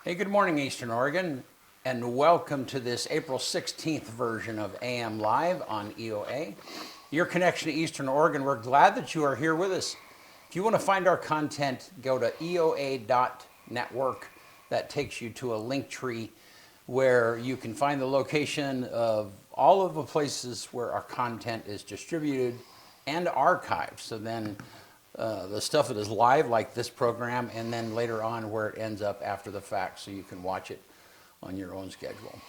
Hey, good morning, Eastern Oregon, and welcome to this April 16th version of AM Live on EOA. Your connection to Eastern Oregon, we're glad that you are here with us. If you want to find our content, go to EOA.network. That takes you to a link tree where you can find the location of all of the places where our content is distributed and archived. So then the stuff that is live, like this program, and then later on where it ends up after the fact, so you can watch it on your own schedule.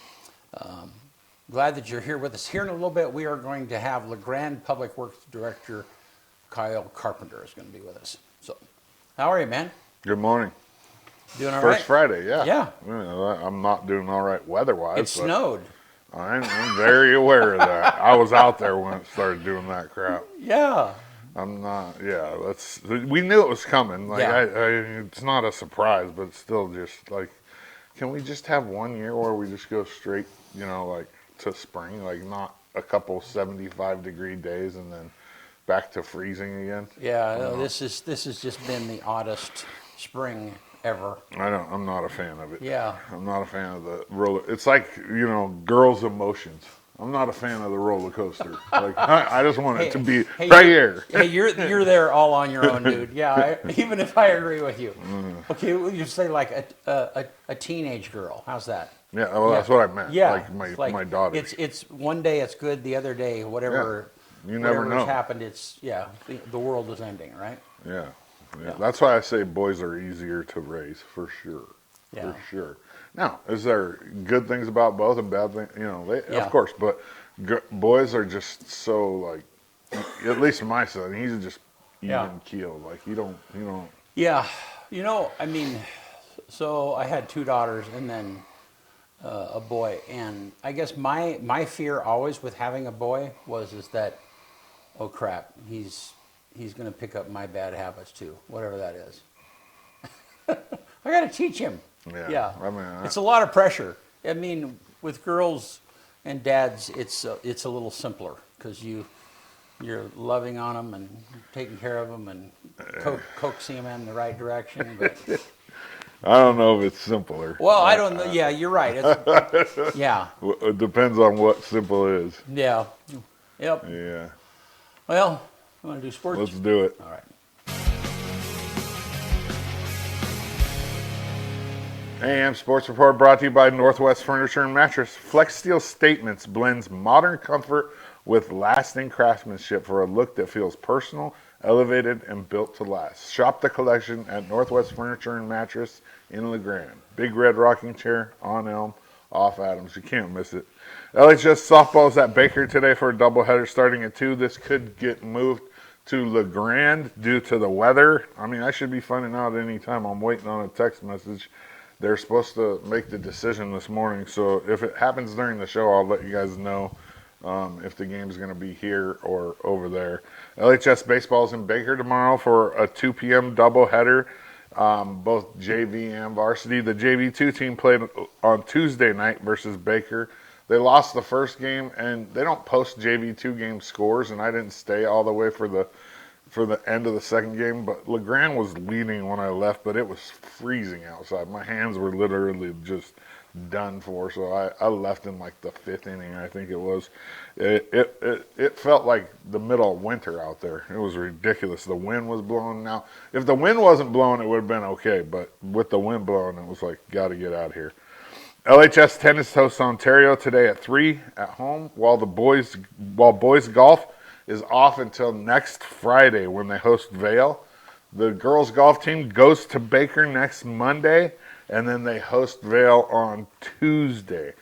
Glad that you're here with us. Here in a little bit, we are going to have LeGrand Public Works Director Kyle Carpenter is going to be with us. So, how are you, man? Good morning. Doing all right? First Friday, yeah. Yeah. I'm not doing all right weather-wise. It snowed. I'm very aware of that. I was out there when it started doing that crap. Yeah. I'm not. Yeah, we knew it was coming. Like, Yeah. it's not a surprise, but it's still just like, can we just have 1 year where we just go straight, like to spring, like not a couple 75-degree days and then back to freezing again? Yeah. No, this has just been the oddest spring ever. I'm not a fan of it. Yeah. I'm not a fan of the roller. It's like, girls' emotions. I'm not a fan of the roller coaster. Like, I just want it to be right here. Hey, you're there all on your own, dude. Yeah, even if I agree with you. Okay, well, you say like a teenage girl. How's that? Yeah, well, that's what I meant. Yeah, like my daughter. It's one day it's good, the other day whatever. Yeah. You never know. Happened. It's the world is ending, right? Yeah. That's why I say boys are easier to raise for sure. Yeah. For sure. Now, is there good things about both and bad things? Of course, but boys are just so, like, at least my son, he's just even keeled. Like, you don't. Yeah, I mean, so I had two daughters and then a boy, and I guess my fear always with having a boy is that, oh crap, he's going to pick up my bad habits too, whatever that is. I got to teach him. Yeah. I mean, it's a lot of pressure. I mean, with girls and dads, it's a little simpler because you're loving on them and taking care of them and coaxing them in the right direction. But I don't know if it's simpler. Well, I don't know. Yeah, you're right. Yeah. It depends on what simple is. Yeah. Yep. Yeah. Well, you want to do sports? Let's do it. All right. AM Sports Report brought to you by Northwest Furniture and Mattress. Flex Steel Statements blends modern comfort with lasting craftsmanship for a look that feels personal, elevated, and built to last. Shop the collection at Northwest Furniture and Mattress in LeGrand. Big red rocking chair, on Elm, off Adams. You can't miss it. LHS softball is at Baker today for a doubleheader starting at 2. This could get moved to LeGrand due to the weather. I mean, I should be finding out any time. I'm waiting on a text message. They're supposed to make the decision this morning, so if it happens during the show, I'll let you guys know if the game's going to be here or over there. LHS baseball is in Baker tomorrow for a 2 p.m. doubleheader, both JV and varsity. The JV2 team played on Tuesday night versus Baker. They lost the first game, and they don't post JV2 game scores, and I didn't stay all the way for the end of the second game, but LeGrand was leading when I left, but it was freezing outside. My hands were literally just done for, so I left in like the 5th inning, I think it was. It felt like the middle of winter out there. It was ridiculous. The wind was blowing. Now, if the wind wasn't blowing, it would have been okay, but with the wind blowing, it was like, got to get out of here. LHS tennis hosts Ontario today at 3 at home, while boys golf is off until next Friday when they host Vail. The girls golf team goes to Baker next Monday, and then they host Vail on Tuesday.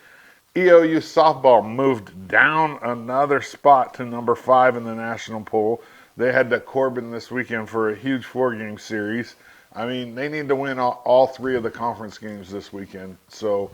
EOU softball moved down another spot to number 5 in the national poll. They head to Corbin this weekend for a huge 4-game series. I mean, they need to win all 3 of the conference games this weekend. So,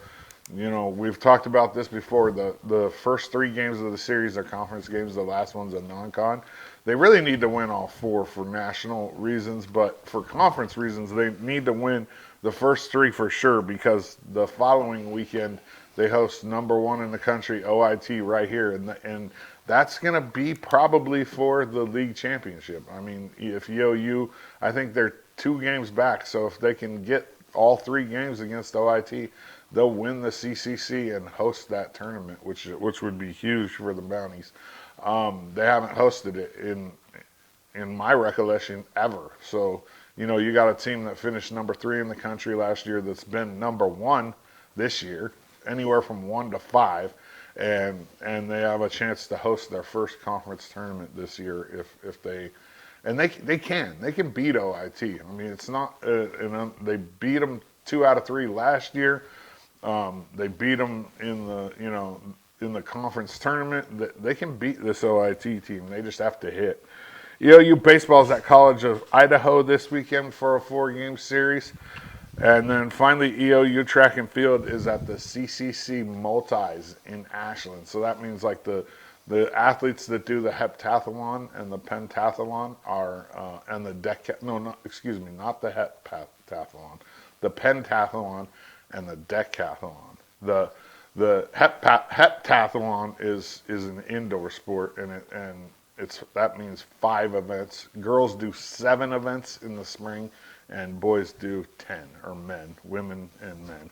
we've talked about this before. The first 3 games of the series are conference games. The last one's a non-con. They really need to win all 4 for national reasons, but for conference reasons, they need to win the first 3 for sure, because the following weekend they host number 1 in the country, OIT, right here, and that's going to be probably for the league championship. I mean, if EOU, I think they're 2 games back, so if they can get all 3 games against OIT, they'll win the CCC and host that tournament, which would be huge for the Bounties. They haven't hosted it in my recollection ever. So, you know, you got a team that finished number 3 in the country last year that's been number 1 this year, anywhere from 1 to 5, and they have a chance to host their first conference tournament this year if they. And they can beat OIT. I mean, it's not. They beat them 2 out of 3 last year. They beat them in the conference tournament. They can beat this OIT team. They just have to hit. EOU baseball is at College of Idaho this weekend for a 4-game series, and then finally EOU track and field is at the CCC Multis in Ashland. So that means like the athletes that do the heptathlon and the pentathlon are, and the not the heptathlon, the pentathlon and the decathlon. The heptathlon is an indoor sport, and that means 5 events. Girls do 7 events in the spring, and boys do 10, or women and men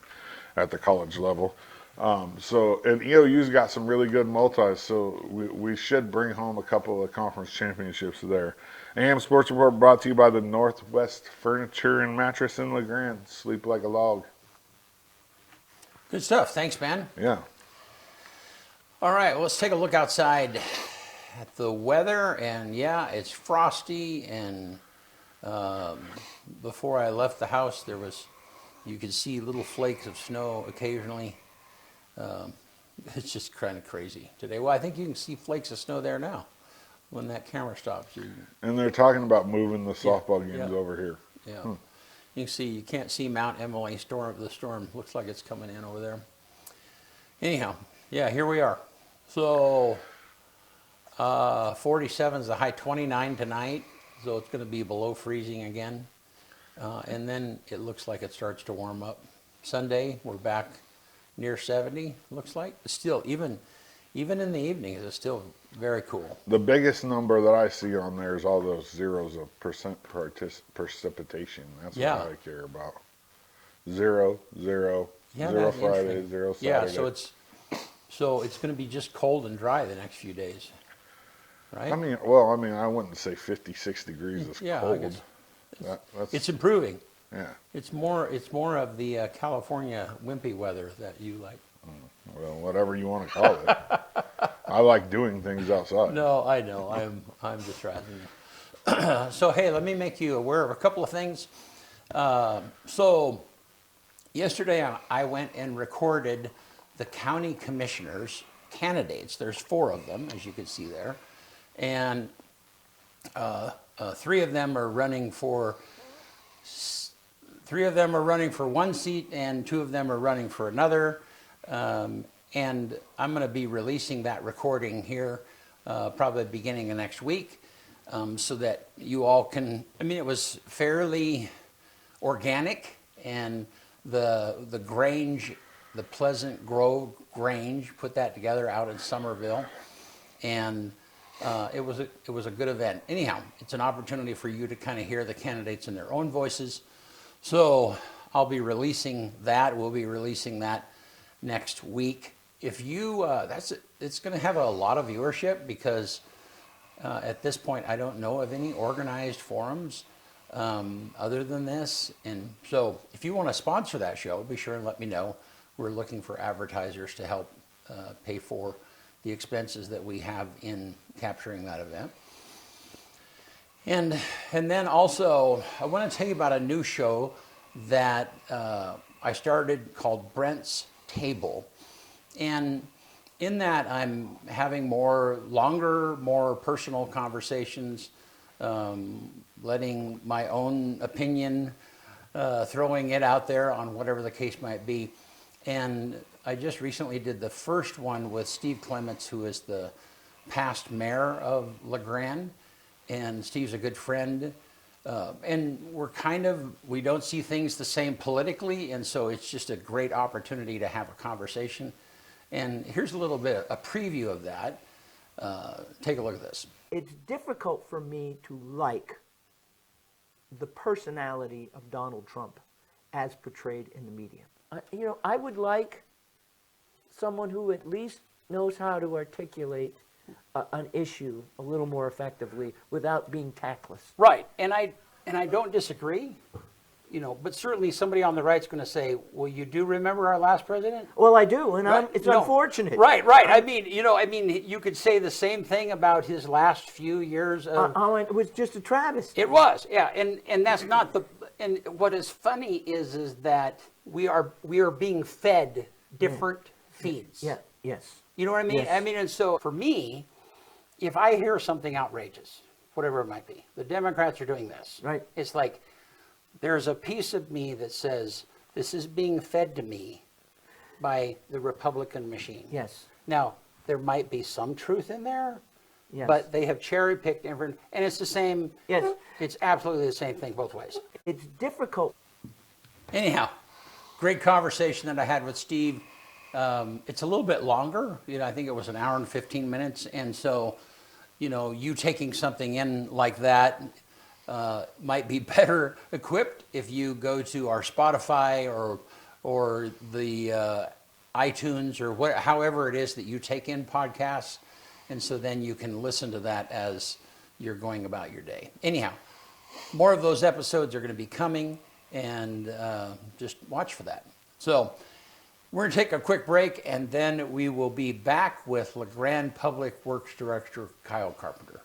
at the college level. And EOU's got some really good multis, so we should bring home a couple of conference championships there. AM Sports Report brought to you by the Northwest Furniture and Mattress in LeGrand. Sleep like a log. Good stuff. Thanks, man. Yeah. All right, well, let's take a look outside at the weather, and yeah, it's frosty, and before I left the house, you could see little flakes of snow occasionally. It's just kind of crazy today. Well, I think you can see flakes of snow there now when that camera stops. And they're talking about moving the softball games over here. Yeah. You can't see Mount Emily storm. The storm looks like it's coming in over there. Anyhow, yeah, here we are. So 47 is the high, 29 tonight. So it's going to be below freezing again. And then it looks like it starts to warm up. Sunday, we're back near 70, looks like. But still, even in the evenings, it's still very cool. The biggest number that I see on there is all those zeros of precipitation. That's what I care about. 0, 0, 0 Friday, 0 Saturday. Yeah, so it's going to be just cold and dry the next few days, right? I mean, I wouldn't say 56 degrees is cold. It's improving. Yeah. It's more of the California wimpy weather that you like. Well, whatever you want to call it. I like doing things outside. No, I know. I'm just razzing you. So hey, let me make you aware of a couple of things. So yesterday I went and recorded the county commissioners candidates. There's 4 of them, as you can see there, and 3 of them are running for 1 seat, and 2 of them are running for another. And I'm going to be releasing that recording here probably beginning of next week, so that you all can. I mean, it was fairly organic, and the Grange, the Pleasant Grove Grange, put that together out in Somerville, and it was a good event. Anyhow, it's an opportunity for you to kind of hear the candidates in their own voices. So I'll be releasing that. We'll be releasing that next week. If you, it's going to have a lot of viewership because at this point I don't know of any organized forums other than this. And so if you want to sponsor that show, be sure and let me know. We're looking for advertisers to help pay for the expenses that we have in capturing that event. And then also, I want to tell you about a new show that I started called Brent's Table. And in that, I'm having longer, more personal conversations, letting my own opinion, throwing it out there on whatever the case might be. And I just recently did the first one with Steve Clements, who is the past mayor of LeGrand. And Steve's a good friend. And we don't see things the same politically, and so it's just a great opportunity to have a conversation. And here's a little bit, a preview of that. Take a look at this. It's difficult for me to like the personality of Donald Trump. as portrayed in the media. I would like someone who at least knows how to articulate an issue a little more effectively without being tactless. Right, and I don't disagree, but certainly somebody on the right's going to say, well, you do remember our last president? Well, I do, and Right. it's No. unfortunate. Right. I mean, you could say the same thing about his last few years of... It was just a travesty. It was, yeah, and that's not the... And what is funny is that we are being fed different feeds. Yeah, yes. You know what I mean? Yes. I mean, and so for me, if I hear something outrageous, whatever it might be, the Democrats are doing this. Right. It's like there's a piece of me that says this is being fed to me by the Republican machine. Yes. Now, there might be some truth in there, Yes. but they have cherry-picked different, and it's the same. Yes. It's absolutely the same thing both ways. It's difficult. Anyhow, great conversation that I had with Steve. It's a little bit longer. I think it was an hour and 15 minutes. And so, you taking something in like that might be better equipped if you go to our Spotify or the iTunes or however it is that you take in podcasts. And so then you can listen to that as you're going about your day. Anyhow, more of those episodes are going to be coming, and just watch for that. So we're going to take a quick break, and then we will be back with LeGrand Public Works Director Kyle Carpenter.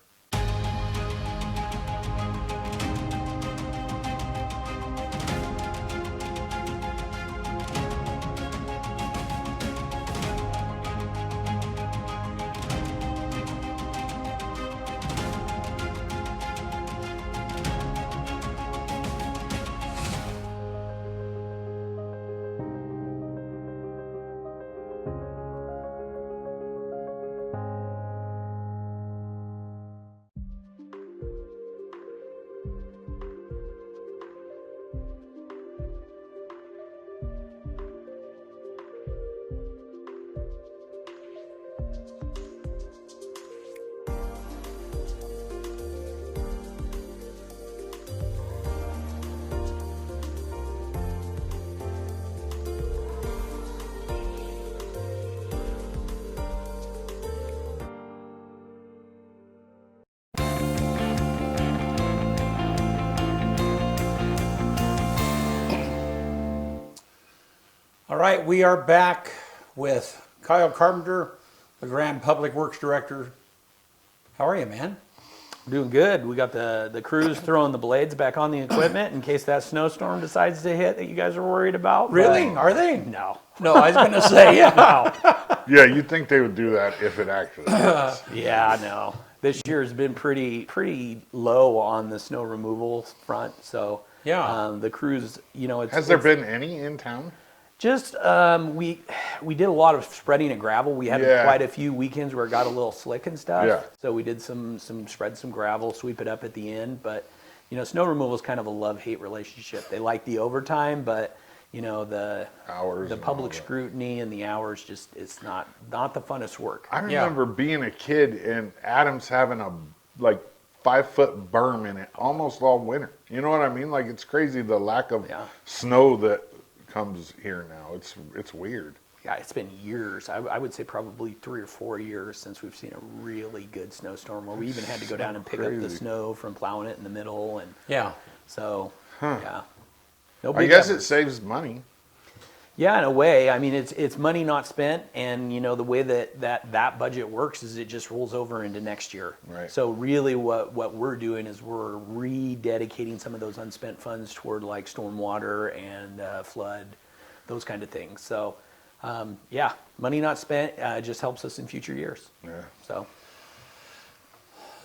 All right, we are back with Kyle Carpenter, the Grand Public Works Director. How are you, man? Doing good. We got the crews throwing the blades back on the equipment in case that snowstorm decides to hit that you guys are worried about. Really? Are they? No. No, I was going to say, yeah. No. Yeah, you'd think they would do that if it actually was. Yeah, no. This year has been pretty low on the snow removal front. So Yeah. the crews, Has there been any in town? Just we did a lot of spreading of gravel. We had quite a few weekends where it got a little slick and stuff. Yeah. So we did some spread some gravel, sweep it up at the end. But snow removal is kind of a love-hate relationship. They like the overtime, but the Hours the and public all that. scrutiny and the hours it's not the funnest work. I remember being a kid and Adams having a 5-foot berm in it almost all winter. You know what I mean? Like, it's crazy the lack of snow that comes here now. It's weird. Yeah, it's been years. I would say probably 3 or 4 years since we've seen a really good snowstorm where we even had to go down and pick up the crazy. snow from plowing it in the middle. And Yeah. so, yeah. No I big guess effort. it saves money. Yeah, in a way. I mean, it's money not spent, and the way that budget works is it just rolls over into next year. Right. So really, what we're doing is we're rededicating some of those unspent funds toward like stormwater and flood, those kind of things. So, money not spent just helps us in future years. Yeah.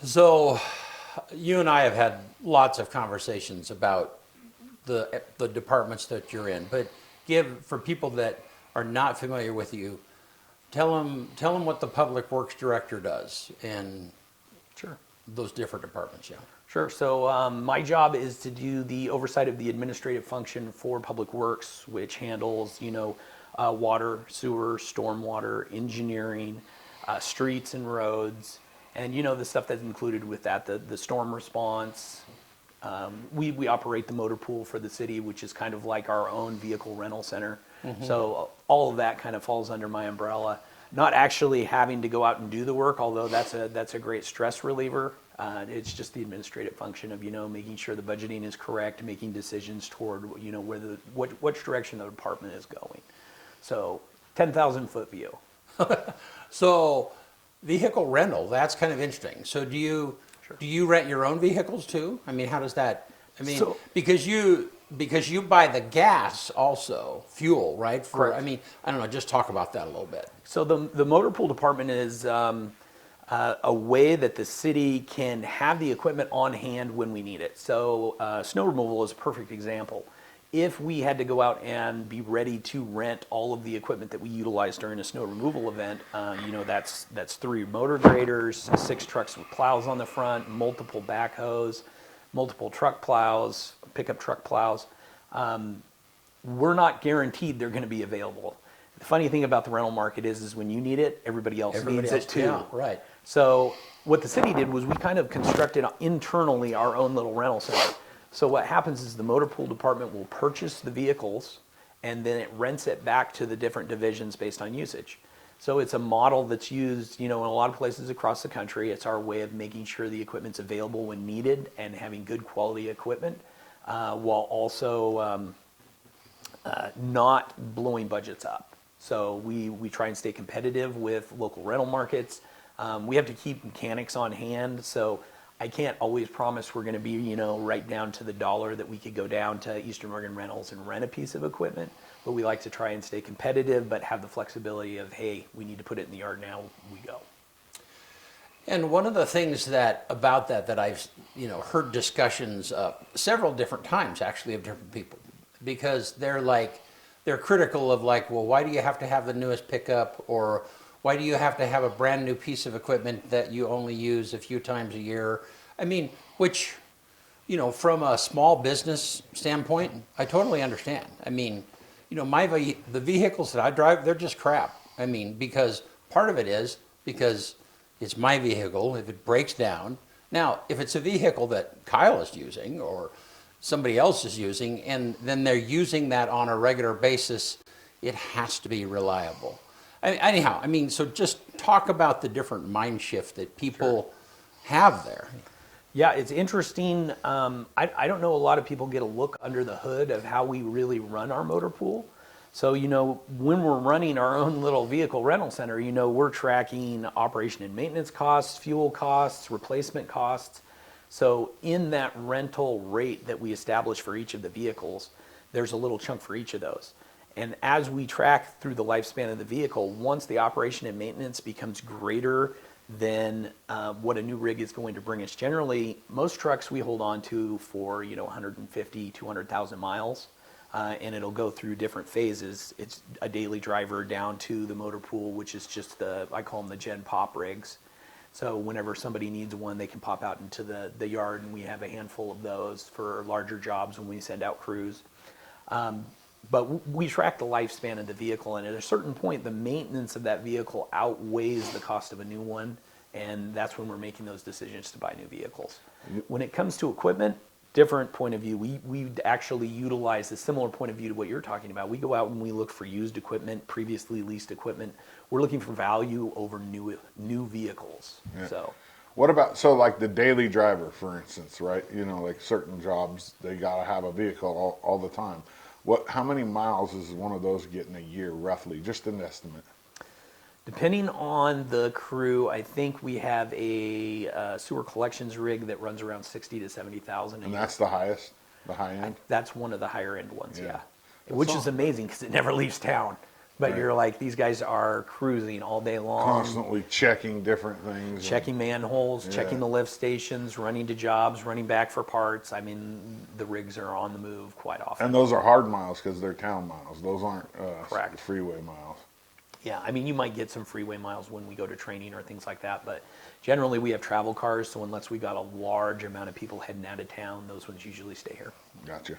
So you and I have had lots of conversations about the departments that you're in, but for people that are not familiar with you, tell them what the Public Works Director does in Sure. those different departments. Yeah. Sure. So my job is to do the oversight of the administrative function for Public Works, which handles, water, sewer, stormwater, engineering, streets and roads, and the stuff that's included with that, the storm response, We operate the motor pool for the city, which is kind of like our own vehicle rental center. So all of that kind of falls under my umbrella. Not actually having to go out and do the work, although that's a great stress reliever. It's just the administrative function of, making sure the budgeting is correct, making decisions toward, which direction the department is going. So 10,000 foot view. So vehicle rental, that's kind of interesting. So do you rent your own vehicles too? I mean, how does that, So- because you buy the gas also, fuel, right? Correct. I mean, I don't know, just talk about that a little bit. So the motor pool department is a way that the city can have the equipment on hand when we need it. So snow removal is a perfect example. If we had to go out and be ready to rent all of the equipment that we utilize during a snow removal event, that's 3 motor graders, 6 trucks with plows on the front, multiple backhoes, multiple truck plows, pickup truck plows. We're not guaranteed they're going to be available. The funny thing about the rental market is when you need it, everybody else needs it too. Yeah, right. So what the city did was we kind of constructed internally our own little rental center. So what happens is the motor pool department will purchase the vehicles and then it rents it back to the different divisions based on usage. So it's a model that's used, in a lot of places across the country. It's our way of making sure the equipment's available when needed and having good quality equipment, while also not blowing budgets up. So we try and stay competitive with local rental markets. We have to keep mechanics on hand, so I can't always promise we're going to be, right down to the dollar that we could go down to Eastern Oregon Rentals and rent a piece of equipment. But we like to try and stay competitive, but have the flexibility of, hey, we need to put it in the yard now, we go. And one of the things that I've heard discussions several different times actually of different people, because they're critical of well, why do you have to have the newest pickup, or why do you have to have a brand new piece of equipment that you only use a few times a year? I mean, which, from a small business standpoint, I totally understand. I mean, the vehicles that I drive, they're just crap. I mean, because part of it is because it's my vehicle. If it breaks down, now if it's a vehicle that Kyle is using or somebody else is using, and then they're using that on a regular basis, it has to be reliable. So just talk about the different mind shift that people have there. Yeah, it's interesting. I don't know a lot of people get a look under the hood of how we really run our motor pool. So, when we're running our own little vehicle rental center, we're tracking operation and maintenance costs, fuel costs, replacement costs. So in that rental rate that we establish for each of the vehicles, there's a little chunk for each of those. And as we track through the lifespan of the vehicle, once the operation and maintenance becomes greater than what a new rig is going to bring us, generally, most trucks we hold on to for 150, 200,000 miles, and it'll go through different phases. It's a daily driver down to the motor pool, which is just I call them the Gen Pop rigs. So whenever somebody needs one, they can pop out into the yard, and we have a handful of those for larger jobs when we send out crews. But we track the lifespan of the vehicle, and at a certain point, the maintenance of that vehicle outweighs the cost of a new one, and that's when we're making those decisions to buy new vehicles. When it comes to equipment, different point of view. We actually utilize a similar point of view to what you're talking about. We go out and we look for used equipment, previously leased equipment. We're looking for value over new vehicles. Yeah. So. What about, like the daily driver, for instance, right? Like certain jobs, they got to have a vehicle all the time. How many miles is one of those getting a year, roughly? Just an estimate. Depending on the crew, I think we have a sewer collections rig that runs around 60 to 70,000. And that's the highest, the high end? That's one of the higher end ones, yeah. That's Which is amazing because it never leaves town. But Right. you're like, these guys are cruising all day long. Constantly checking different things. Checking manholes, Yeah. checking the lift stations, running to jobs, running back for parts. I mean, the rigs are on the move quite often. And those are hard miles because they're town miles. Those aren't Correct. freeway miles. Yeah, I mean, you might get some freeway miles when we go to training or things like that, but generally we have travel cars, so unless we got a large amount of people heading out of town, those ones usually stay here. Gotcha.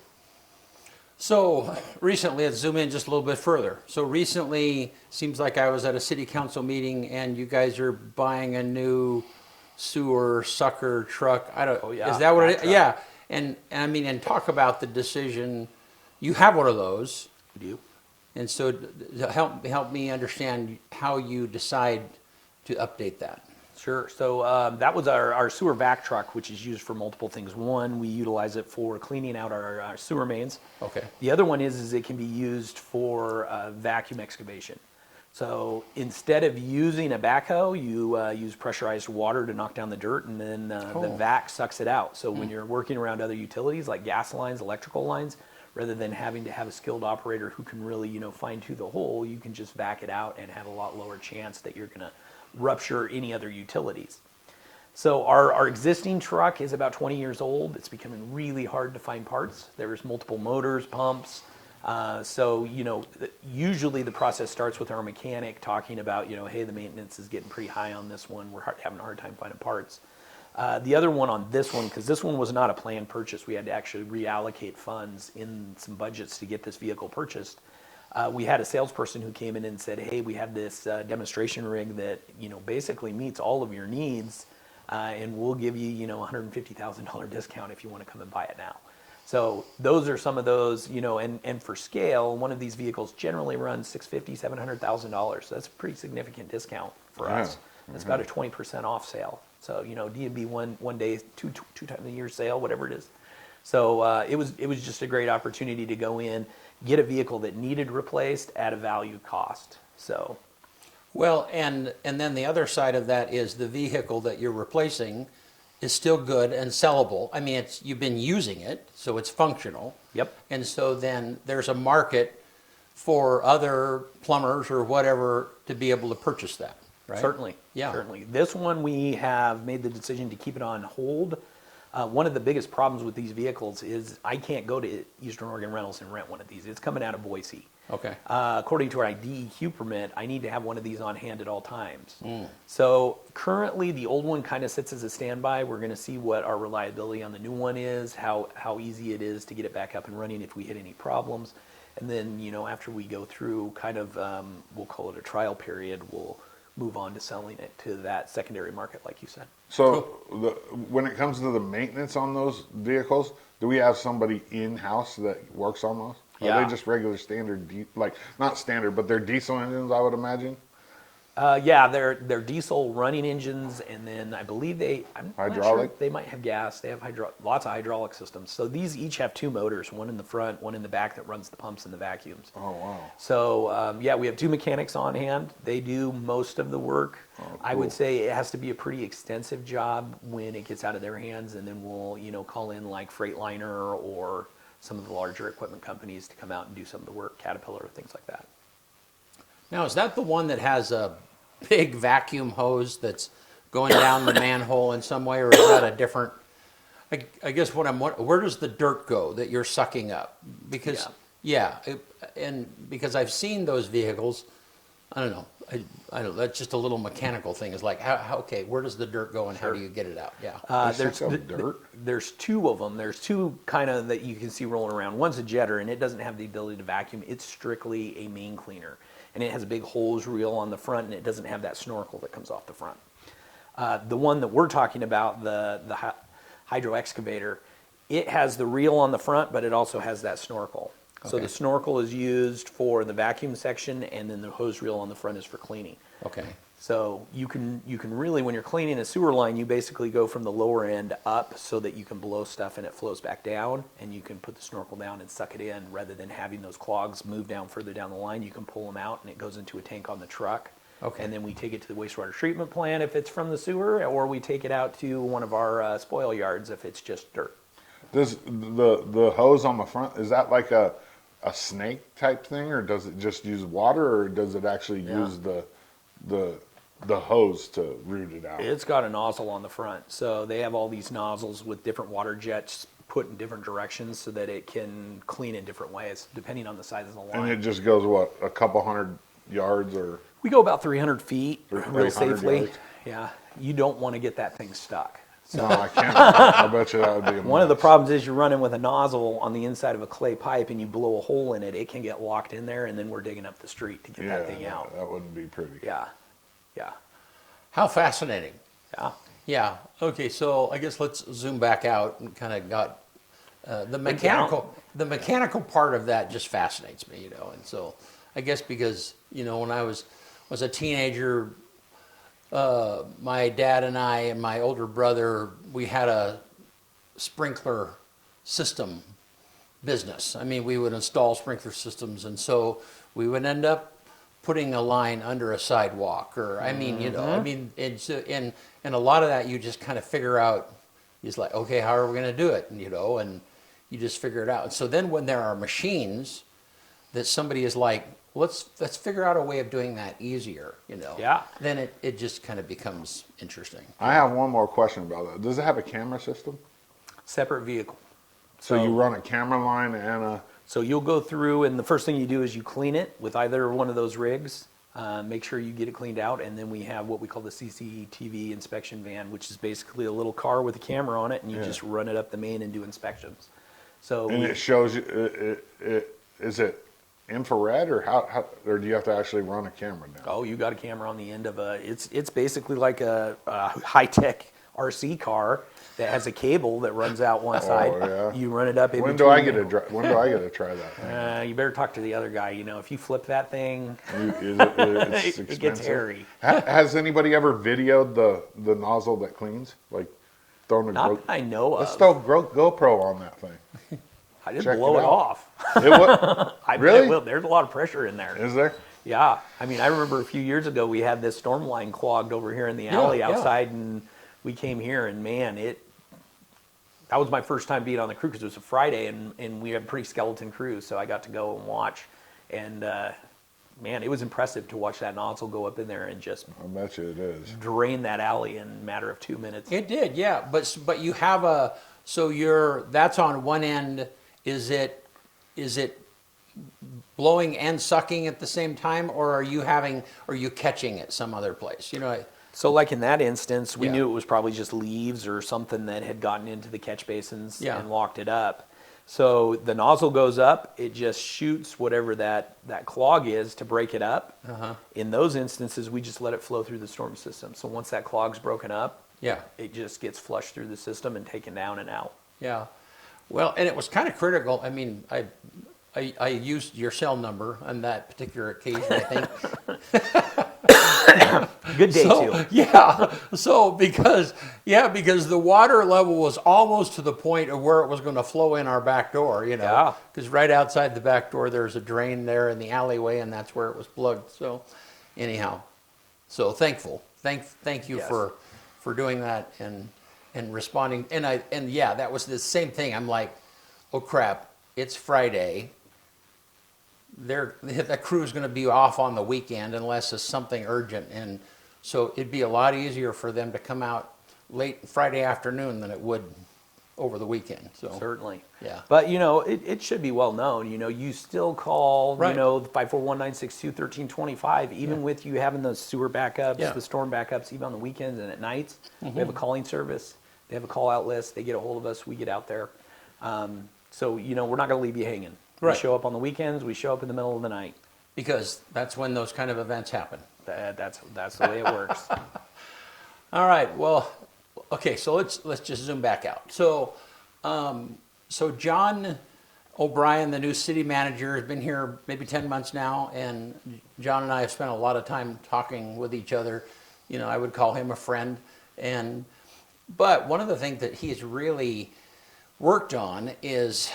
So recently, let's zoom in just a little bit further. So recently, seems like I was at a city council meeting and you guys are buying a new sewer sucker truck. Oh, yeah, Is that what that it is? truck. Yeah. And I mean, and talk about the decision. You have one of those, We do. and so help me understand how you decide to update that. Sure. So that was our sewer vac truck, which is used for multiple things. One, we utilize it for cleaning out our sewer mains. Okay. The other one is it can be used for vacuum excavation. So instead of using a backhoe, you use pressurized water to knock down the dirt, and then the vac sucks it out. So when you're working around other utilities like gas lines, electrical lines, rather than having to have a skilled operator who can really, fine tune the hole, you can just vac it out and have a lot lower chance that you're going to rupture any other utilities. So our existing truck is about 20 years old. It's becoming really hard to find parts. There's multiple motors, pumps. So usually the process starts with our mechanic talking about, hey, the maintenance is getting pretty high on this one. We're having a hard time finding parts. The other one on this one, because this one was not a planned purchase, we had to actually reallocate funds in some budgets to get this vehicle purchased. We had a salesperson who came in and said, hey, we have this demonstration rig that, basically meets all of your needs, and we'll give you, $150,000 discount if you want to come and buy it now. So those are some of those, and for scale, one of these vehicles generally runs $650,000, $700,000. So that's a pretty significant discount for us. It's about a 20% off sale. So, D&B one day, two times a year sale, whatever it is. So it was just a great opportunity to go in, get a vehicle that needed replaced at a value cost. So, Well, and then the other side of that is the vehicle that you're replacing is still good and sellable. I mean, you've been using it, so it's functional. Yep. And so then there's a market for other plumbers or whatever to be able to purchase that, right? Certainly. Yeah. Certainly. This one, we have made the decision to keep it on hold. One of the biggest problems with these vehicles is I can't go to Eastern Oregon Rentals and rent one of these. It's coming out of Boise. Okay. According to our DEQ permit, I need to have one of these on hand at all times. So currently, the old one kind of sits as a standby. We're going to see what our reliability on the new one is, how easy it is to get it back up and running if we hit any problems. And then, after we go through kind of, we'll call it a trial period, we'll move on to selling it to that secondary market, like you said. So when it comes to the maintenance on those vehicles, do we have somebody in-house that works on those? Yeah. Are they just regular standard, not standard, but they're diesel engines, I would imagine? Yeah, they're diesel running engines, and then I believe I'm not sure, Hydraulic? they might have gas. They have lots of hydraulic systems. So these each have two motors, one in the front, one in the back that runs the pumps and the vacuums. Oh, wow. So yeah, we have two mechanics on hand. They do most of the work. Oh, I would cool. say it has to be a pretty extensive job when it gets out of their hands, and then we'll call in like Freightliner or some of the larger equipment companies to come out and do some of the work, Caterpillar, things like that. Now, is that the one that has a big vacuum hose that's going down the manhole in some way, or is that a different? I guess where does the dirt go that you're sucking up? Because and because I've seen those vehicles, I don't know. I don't. That's just a little mechanical thing. It's like okay, where does the dirt go and how do you get it out? Yeah. There's two of them. There's two kind of that you can see rolling around. One's a jetter, and it doesn't have the ability to vacuum. It's strictly a main cleaner, and it has a big hose reel on the front, and it doesn't have that snorkel that comes off the front. The one that we're talking about, the hydro excavator, it has the reel on the front, but it also has that snorkel. So the snorkel is used for the vacuum section, and then the hose reel on the front is for cleaning. Okay. So you can really, when you're cleaning a sewer line, you basically go from the lower end up so that you can blow stuff and it flows back down, and you can put the snorkel down and suck it in rather than having those clogs move down further down the line. You can pull them out and it goes into a tank on the truck. Okay. And then we take it to the wastewater treatment plant if it's from the sewer, or we take it out to one of our spoil yards if it's just dirt. Does the hose on the front, is that like a snake type thing, or does it just use water, or does it actually use the hose to root it out? It's got a nozzle on the front. So they have all these nozzles with different water jets put in different directions so that it can clean in different ways depending on the size of the line. And it just goes, what, a couple hundred yards or? We go about 300 feet real 300 safely. yards. Yeah. You don't want to get that thing stuck. No, I can't. I bet you that would be a One of the mess. problems is you're running with a nozzle on the inside of a clay pipe and you blow a hole in it, it can get locked in there, and then we're digging up the street to get that thing out. That wouldn't be pretty. Yeah. Yeah. How fascinating. Yeah. Yeah. Okay. So I guess let's zoom back out and kind of got the mechanical part of that just fascinates me, and so I guess because when I was a teenager, my dad and I and my older brother, we had a sprinkler system business. I mean, we would install sprinkler systems, and so we would end up putting a line under a sidewalk, or and a lot of that you just kind of figure out. It's like, okay, how are we going to do it? And you just figure it out. And so then when there are machines that somebody is like, let's figure out a way of doing that easier, Yeah. then it just kind of becomes interesting. I have one more question about that. Does it have a camera system? Separate vehicle. So you run a camera line and a... So you'll go through, and the first thing you do is you clean it with either one of those rigs. Make sure you get it cleaned out, and then we have what we call the CCTV inspection van, which is basically a little car with a camera on it, and you just run it up the main and do inspections. So And it shows you... Is it infrared, or how or do you have to actually run a camera down? Oh, you got a camera on the end of a. It's basically like a high tech RC car that has a cable that runs out one side. Yeah. You run it up. When do I get to try that thing? You better talk to the other guy. If you flip that thing, It's it gets hairy. Has anybody ever videoed the nozzle that cleans? Like throwing a Not that I know of. Let's throw GoPro on that thing. I just check blow it it out. off. It would, I really? will. There's a lot of pressure in there. Is there? Yeah. I mean, I remember a few years ago we had this storm line clogged over here in the alley outside, and we came here, and man, that was my first time being on the crew because it was a Friday, and we had a pretty skeleton crew, so I got to go and watch. And man, it was impressive to watch that nozzle go up in there and just I bet you it is. drain that alley in a matter of 2 minutes. It did, yeah. But you have that's on one end. Is it blowing and sucking at the same time, or are you catching it some other place? So like in that instance, we Yeah. knew it was probably just leaves or something that had gotten into the catch basins Yeah. and locked it up. So the nozzle goes up, it just shoots whatever that clog is to break it up. In those instances, we just let it flow through the storm system. So once that clog's broken up, Yeah. it just gets flushed through the system and taken down and out. Yeah. Well, and it was kind of critical. I mean, I used your cell number on that particular occasion, I think. Good day too. Yeah. So because the water level was almost to the point of where it was going to flow in our back door, Yeah. Because right outside the back door, there's a drain there in the alleyway, and that's where it was plugged. So anyhow, so thankful. Thank you Yes. for doing that and responding. And yeah, that was the same thing. I'm like, oh crap, it's Friday. The crew's going to be off on the weekend unless it's something urgent, and so it'd be a lot easier for them to come out late Friday afternoon than it would over the weekend. So Certainly. Yeah. But, it should be well known. You still call, Right. 541-962-1325, even with you having the sewer backups, Yeah. the storm backups, even on the weekends and at nights. We have a calling service. They have a call-out list. They get a hold of us. We get out there. So, we're not going to leave you hanging. We Right. show up on the weekends. We show up in the middle of the night. because that's when those kind of events happen. That's the way it works. All right. Well, okay. So let's just zoom back out. So, so John O'Brien, the new city manager, has been here maybe 10 months now, and John and I have spent a lot of time talking with each other. I would call him a friend, but one of the things that he's really worked on is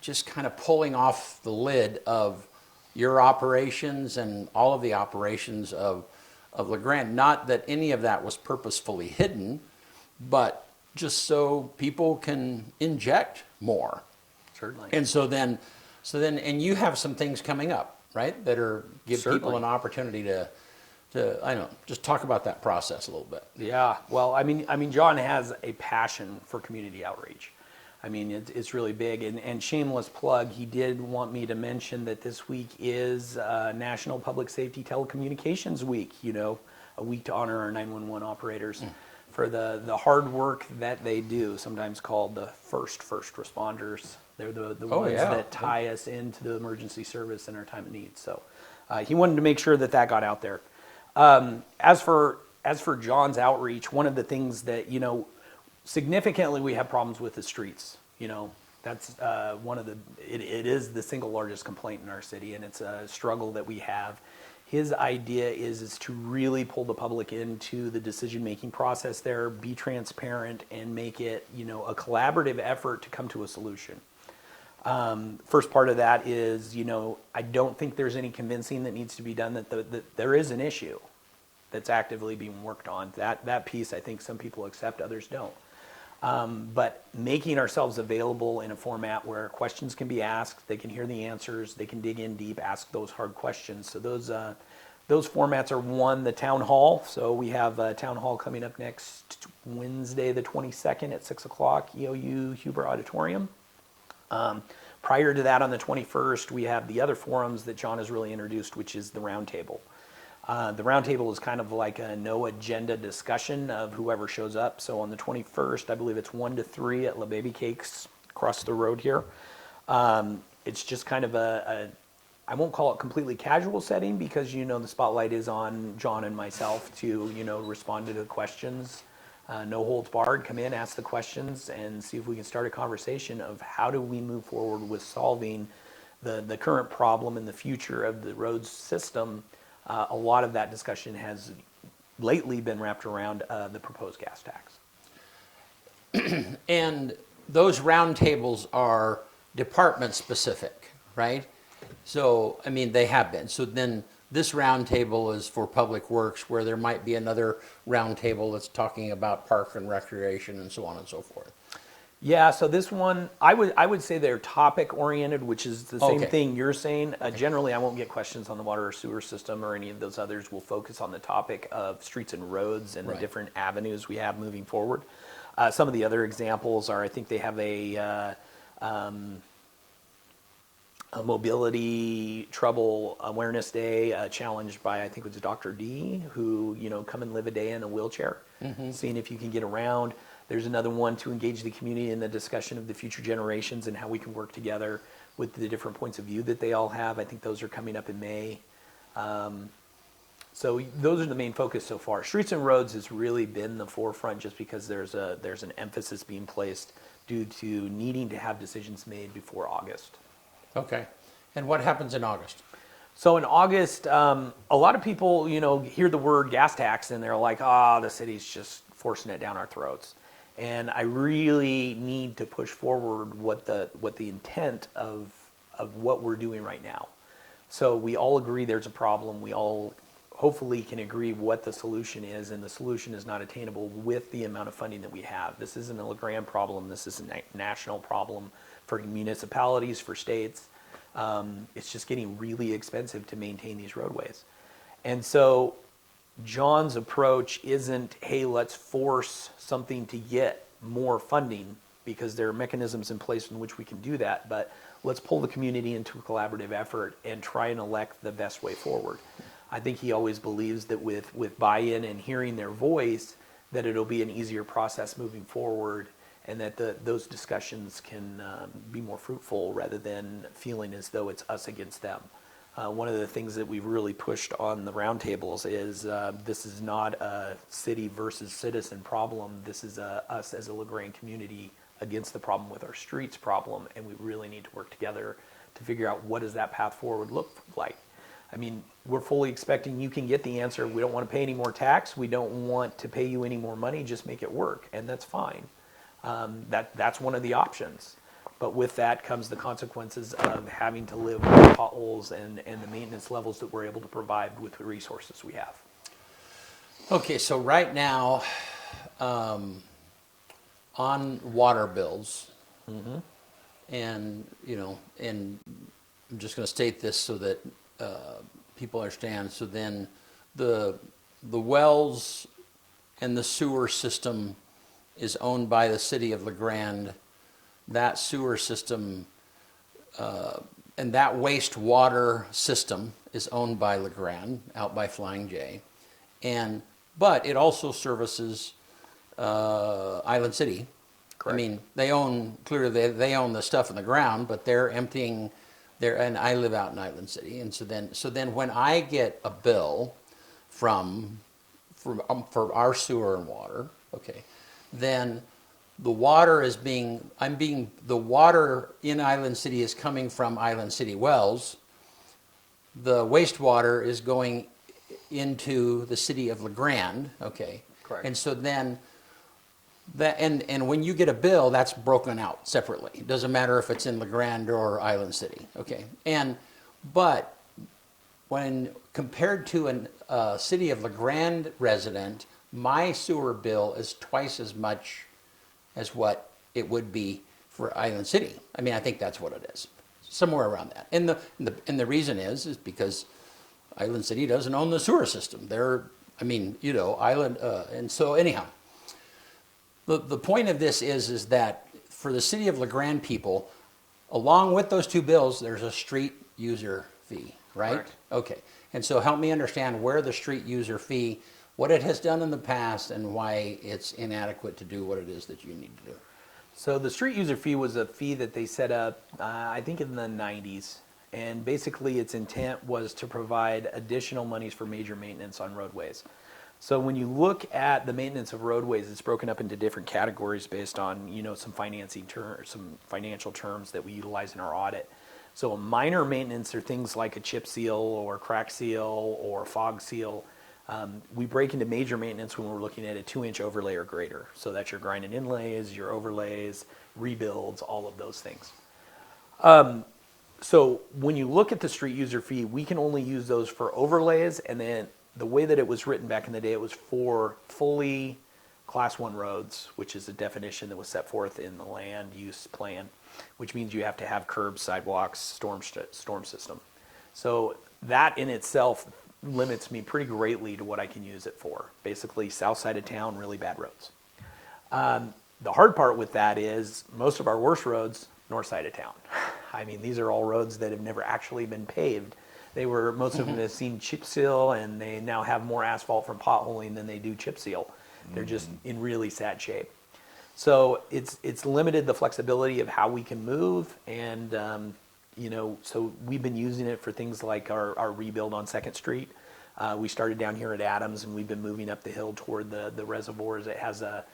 just kind of pulling off the lid of your operations and all of the operations of LeGrand. Not that any of that was purposefully hidden, but just so people can inject more. Certainly. And so then, and you have some things coming up, right? That are give people Certainly. an opportunity to I don't know, just talk about that process a little bit. Yeah, well, I mean, John has a passion for community outreach. I mean, it's really big. And shameless plug, he did want me to mention that this week is National Public Safety Telecommunications Week. A week to honor our 911 operators for the hard work that they do. Sometimes called the first responders. They're the ones that tie us into the emergency service in our time of need. So he wanted to make sure that got out there. As for John's outreach, one of the things that, significantly we have problems with the streets. That's it is the single largest complaint in our city, and it's a struggle that we have. His idea is to really pull the public into the decision-making process there, be transparent, and make it, a collaborative effort to come to a solution. First part of that is, I don't think there's any convincing that needs to be done that there is an issue that's actively being worked on. That piece, I think some people accept, others don't. But making ourselves available in a format where questions can be asked, they can hear the answers, they can dig in deep, ask those hard questions. So those formats are one, the town hall. So we have a town hall coming up next Wednesday, the 22nd at 6 o'clock, EOU Huber Auditorium. Prior to that, on the 21st, we have the other forums that John has really introduced, which is the roundtable. The roundtable is kind of like a no agenda discussion of whoever shows up. So on the 21st, I believe it's 1 to 3 at La Baby Cakes across the road here. It's just kind of I won't call it completely casual setting because, the spotlight is on John and myself to, respond to the questions. No holds barred, come in, ask the questions, and see if we can start a conversation of how do we move forward with solving the current problem and the future of the roads system. A lot of that discussion has lately been wrapped around the proposed gas tax. And those roundtables are department specific, right? So, they have been. So then this roundtable is for Public Works, where there might be another roundtable that's talking about park and recreation and so on and so forth. Yeah, so this one, I would say they're topic oriented, which is the same Okay. thing you're saying. Generally, I won't get questions on the water or sewer system or any of those others. We'll focus on the topic of streets and roads and the Right. different avenues we have moving forward. Some of the other examples are, I think they have a mobility trouble awareness day challenged by, I think it was Dr. D, who, come and live a day in a wheelchair, seeing if you can get around. There's another one to engage the community in the discussion of the future generations and how we can work together with the different points of view that they all have. I think those are coming up in May. So those are the main focus so far. Streets and roads has really been the forefront just because there's an emphasis being placed due to needing to have decisions made before August. Okay. And what happens in August? So in August, a lot of people, hear the word gas tax and they're like, the city's just forcing it down our throats. And I really need to push forward what the intent of what we're doing right now. So we all agree there's a problem. We all hopefully can agree what the solution is, and the solution is not attainable with the amount of funding that we have. This isn't a LeGrand problem. This is a national problem for municipalities, for states. It's just getting really expensive to maintain these roadways. And so John's approach isn't, hey, let's force something to get more funding, because there are mechanisms in place in which we can do that, but let's pull the community into a collaborative effort and try and elect the best way forward. I think he always believes that with buy-in and hearing their voice, that it'll be an easier process moving forward, and that those discussions can be more fruitful rather than feeling as though it's us against them. One of the things that we've really pushed on the roundtables is this is not a city versus citizen problem. This is us as a LeGrand community against the problem with our streets problem, and we really need to work together to figure out what does that path forward look like. I mean, we're fully expecting you can get the answer. We don't want to pay any more tax. We don't want to pay you any more money. Just make it work, and that's fine. That's one of the options. But with that comes the consequences of having to live with potholes and the maintenance levels that we're able to provide with the resources we have. Okay, so right now, on water bills, and and I'm just going to state this so that people understand. So then, the wells and the sewer system is owned by the city of LeGrand. That sewer system and that wastewater system is owned by LeGrand out by Flying J, but it also services Island City. Correct. I mean, they own the stuff in the ground, but they're emptying and I live out in Island City, and so then when I get a bill for our sewer and water, okay, then the water is the water in Island City is coming from Island City wells. The wastewater is going into the city of LeGrand, okay? Correct. And so then, and when you get a bill, that's broken out separately. It doesn't matter if it's in LeGrand or Island City, okay? But when compared to a city of LeGrand resident, my sewer bill is twice as much as what it would be for Island City. I mean, I think that's what it is, somewhere around that. And the reason is because Island City doesn't own the sewer system. Island, and so anyhow, the point of this is that for the city of LeGrand people, along with those two bills, there's a street user fee, right? Correct. Okay. And so help me understand where the street user fee, what it has done in the past, and why it's inadequate to do what it is that you need to do. So the street user fee was a fee that they set up, I think in the 90s. And basically its intent was to provide additional monies for major maintenance on roadways. So when you look at the maintenance of roadways, it's broken up into different categories based on, some some financial terms that we utilize in our audit. So a minor maintenance are things like a chip seal or crack seal or fog seal. We break into major maintenance when we're looking at a 2-inch overlay or greater. So that's your grind and inlays, your overlays, rebuilds, all of those things. So when you look at the street user fee, we can only use those for overlays, and then the way that it was written back in the day, it was for fully Class 1 roads, which is a definition that was set forth in the land use plan, which means you have to have curbs, sidewalks, storm system. So that in itself limits me pretty greatly to what I can use it for. Basically, south side of town, really bad roads. The hard part with that is most of our worst roads, north side of town. I mean, these are all roads that have never actually been paved. Most of them have seen chip seal, and they now have more asphalt from potholing than they do chip seal. They're just in really sad shape. So it's limited the flexibility of how we can move, and so we've been using it for things like our rebuild on 2nd Street. We started down here at Adams, and we've been moving up the hill toward the reservoirs. It has a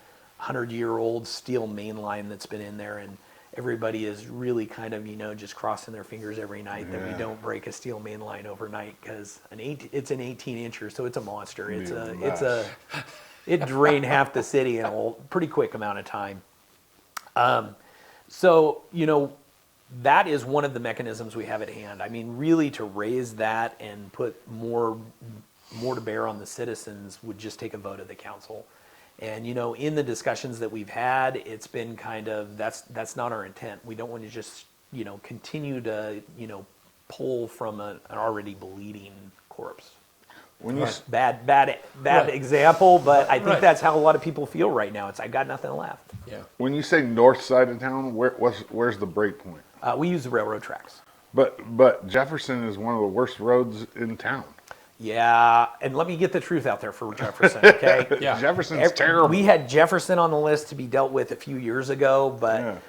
100-year-old steel main line that's been in there, and everybody is really kind of, just crossing their fingers every night that we don't break a steel main line overnight, because it's an 18-incher, so it's a monster. It drained half the city in a pretty quick amount of time. So that is one of the mechanisms we have at hand. I mean, really to raise that and put more to bear on the citizens would just take a vote of the council. And, in the discussions that we've had, it's been kind of, that's not our intent. We don't want to just, continue to, pull from an already bleeding corpse. When you Bad example, but I think that's how a lot of people feel right now. I got nothing left. Yeah. when you say north side of town, where's the break point? We use the railroad tracks. But Jefferson is one of the worst roads in town. Yeah, and let me get the truth out there for Jefferson, okay? Yeah. Jefferson's terrible. We had Jefferson on the list to be dealt with a few years ago, but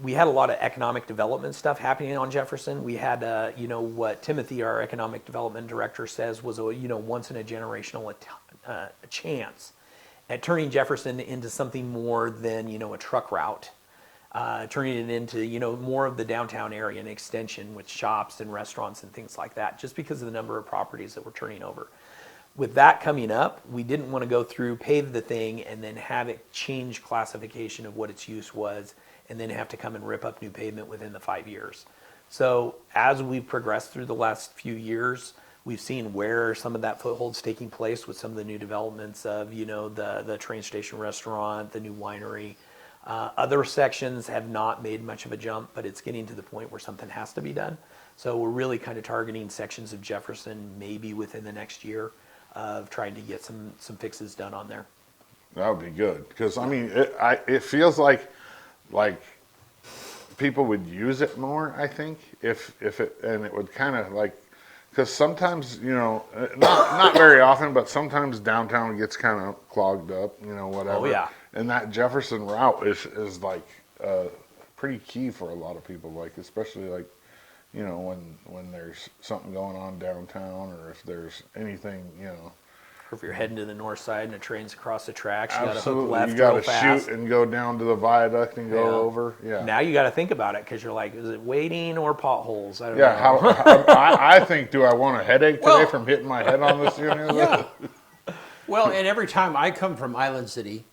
we had a lot of economic development stuff happening on Jefferson. We had, what Timothy, our economic development director, says was a, once in a generational chance at turning Jefferson into something more than, a truck route. Turning it into, more of the downtown area, an extension with shops and restaurants and things like that, just because of the number of properties that we're turning over. With that coming up, we didn't want to go through, pave the thing, and then have it change classification of what its use was, and then have to come and rip up new pavement within the 5 years. So as we've progressed through the last few years, we've seen where some of that foothold's taking place with some of the new developments of, the train station restaurant, the new winery. Other sections have not made much of a jump, but it's getting to the point where something has to be done. So we're really kind of targeting sections of Jefferson maybe within the next year of trying to get some fixes done on there. That would be good, because I mean, it feels like people would use it more. I think if it would kind of like, because sometimes not very often, but sometimes downtown gets kind of clogged up, whatever. Oh yeah. And that Jefferson route is like pretty key for a lot of people, like especially like when there's something going on downtown, or if there's anything Or if you're heading to the north side and a train's across the tracks, you got to hook Absolutely. left You got real to fast. shoot and go down to the viaduct and go Yeah. over. Yeah. Now you got to think about it because you're like, is it waiting or potholes? I don't Yeah, know. I think, do I want a headache today Well- from hitting my head on this unit? Yeah. Well, and every time I come from Island City,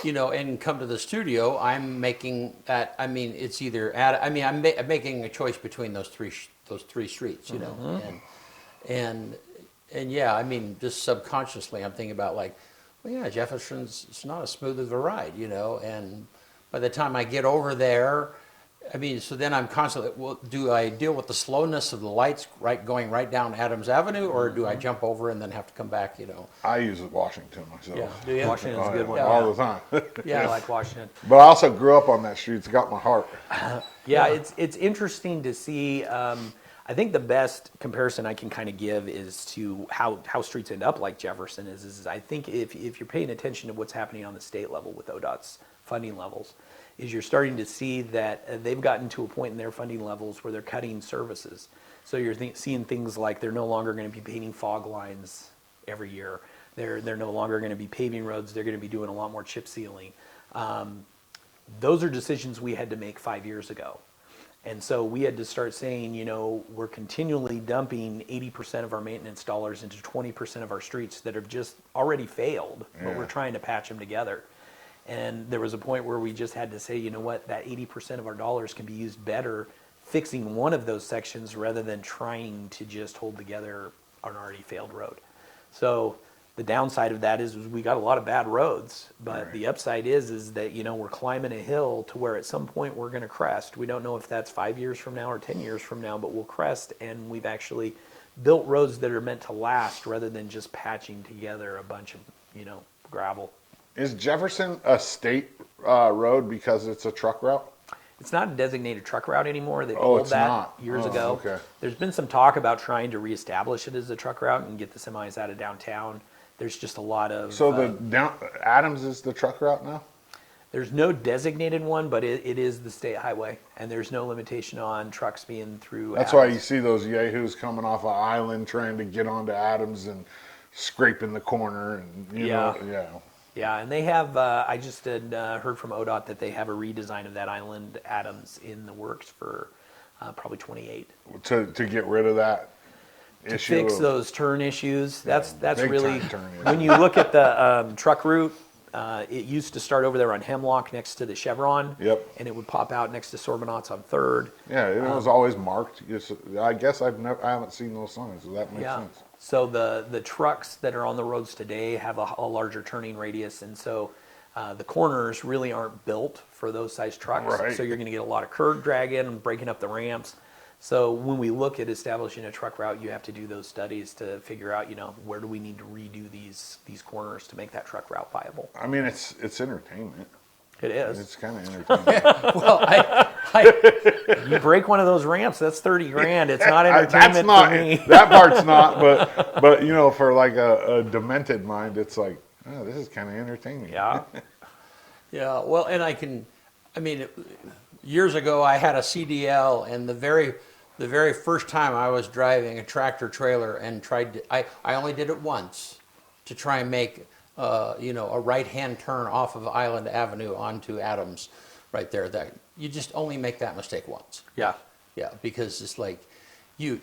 and come to the studio, I'm making that. I mean, it's either I'm making a choice between those three streets, and yeah, I mean, just subconsciously, I'm thinking about like, well, yeah, Jefferson's it's not as smooth of a ride, and by the time I get over there, I mean, so then I'm constantly, well, do I deal with the slowness of the lights going right down Adams Avenue, or do I jump over and then have to come back, I use Washington myself. Yeah, do you? Washington's a good one. All the time. Yeah. I like Washington. But I also grew up on that street. It's got my heart. Yeah, it's interesting to see. I think the best comparison I can kind of give is to how streets end up like Jefferson is I think if you're paying attention to what's happening on the state level with ODOT's funding levels, is you're starting to see that they've gotten to a point in their funding levels where they're cutting services. So you're seeing things like they're no longer going to be painting fog lines every year. They're no longer going to be paving roads. They're going to be doing a lot more chip sealing. Those are decisions we had to make 5 years ago. And so we had to start saying, we're continually dumping 80% of our maintenance dollars into 20% of our streets that have just already failed, but we're trying to patch them together. And there was a point where we just had to say, you know what, that 80% of our dollars can be used better fixing one of those sections rather than trying to just hold together an already failed road. So the downside of that is we got a lot of bad roads, but the upside is that, we're climbing a hill to where at some point we're going to crest. We don't know if that's 5 years from now or 10 years from now, but we'll crest, and we've actually built roads that are meant to last rather than just patching together a bunch of, gravel. Is Jefferson a state road because it's a truck route? It's not a designated truck route anymore. They Oh, pulled it's that not. years Oh, ago. okay. There's been some talk about trying to reestablish it as a truck route and get the semis out of downtown. There's just a lot of... So Adams is the truck route now? There's no designated one, but it is the state highway, and there's no limitation on trucks being through That's why Adams. you see those yahoos coming off of Island trying to get onto Adams and scraping the corner and Yeah, and they have, I just had heard from ODOT that they have a redesign of that Island Adams in the works for probably 28. to get rid of that issue. Fix of- those turn issues. That's big really, time turn when you look at the truck route, it used to start over there on Hemlock next to the Chevron. Yep. And it would pop out next to Sorbonauts on 3rd. Yeah, it was always marked. I guess I haven't seen those signs, so that makes sense. So the trucks that are on the roads today have a larger turning radius, and so the corners really aren't built for those size trucks. Right. So you're going to get a lot of curb drag in and breaking up the ramps. So when we look at establishing a truck route, you have to do those studies to figure out, where do we need to redo these corners to make that truck route viable. I mean, it's entertainment. It is. It's kind of entertainment. Well, You break one of those ramps, that's $30,000. It's not entertainment That's not for me. that part's not, but for like a demented mind, it's like, oh, this is kind of entertaining. Yeah. yeah. Well, and years ago I had a CDL, and the very first time I was driving a tractor trailer and I only did it once to try and make a right-hand turn off of Island Avenue onto Adams, right there. That you just only make that mistake once. Yeah. Yeah, because it's like you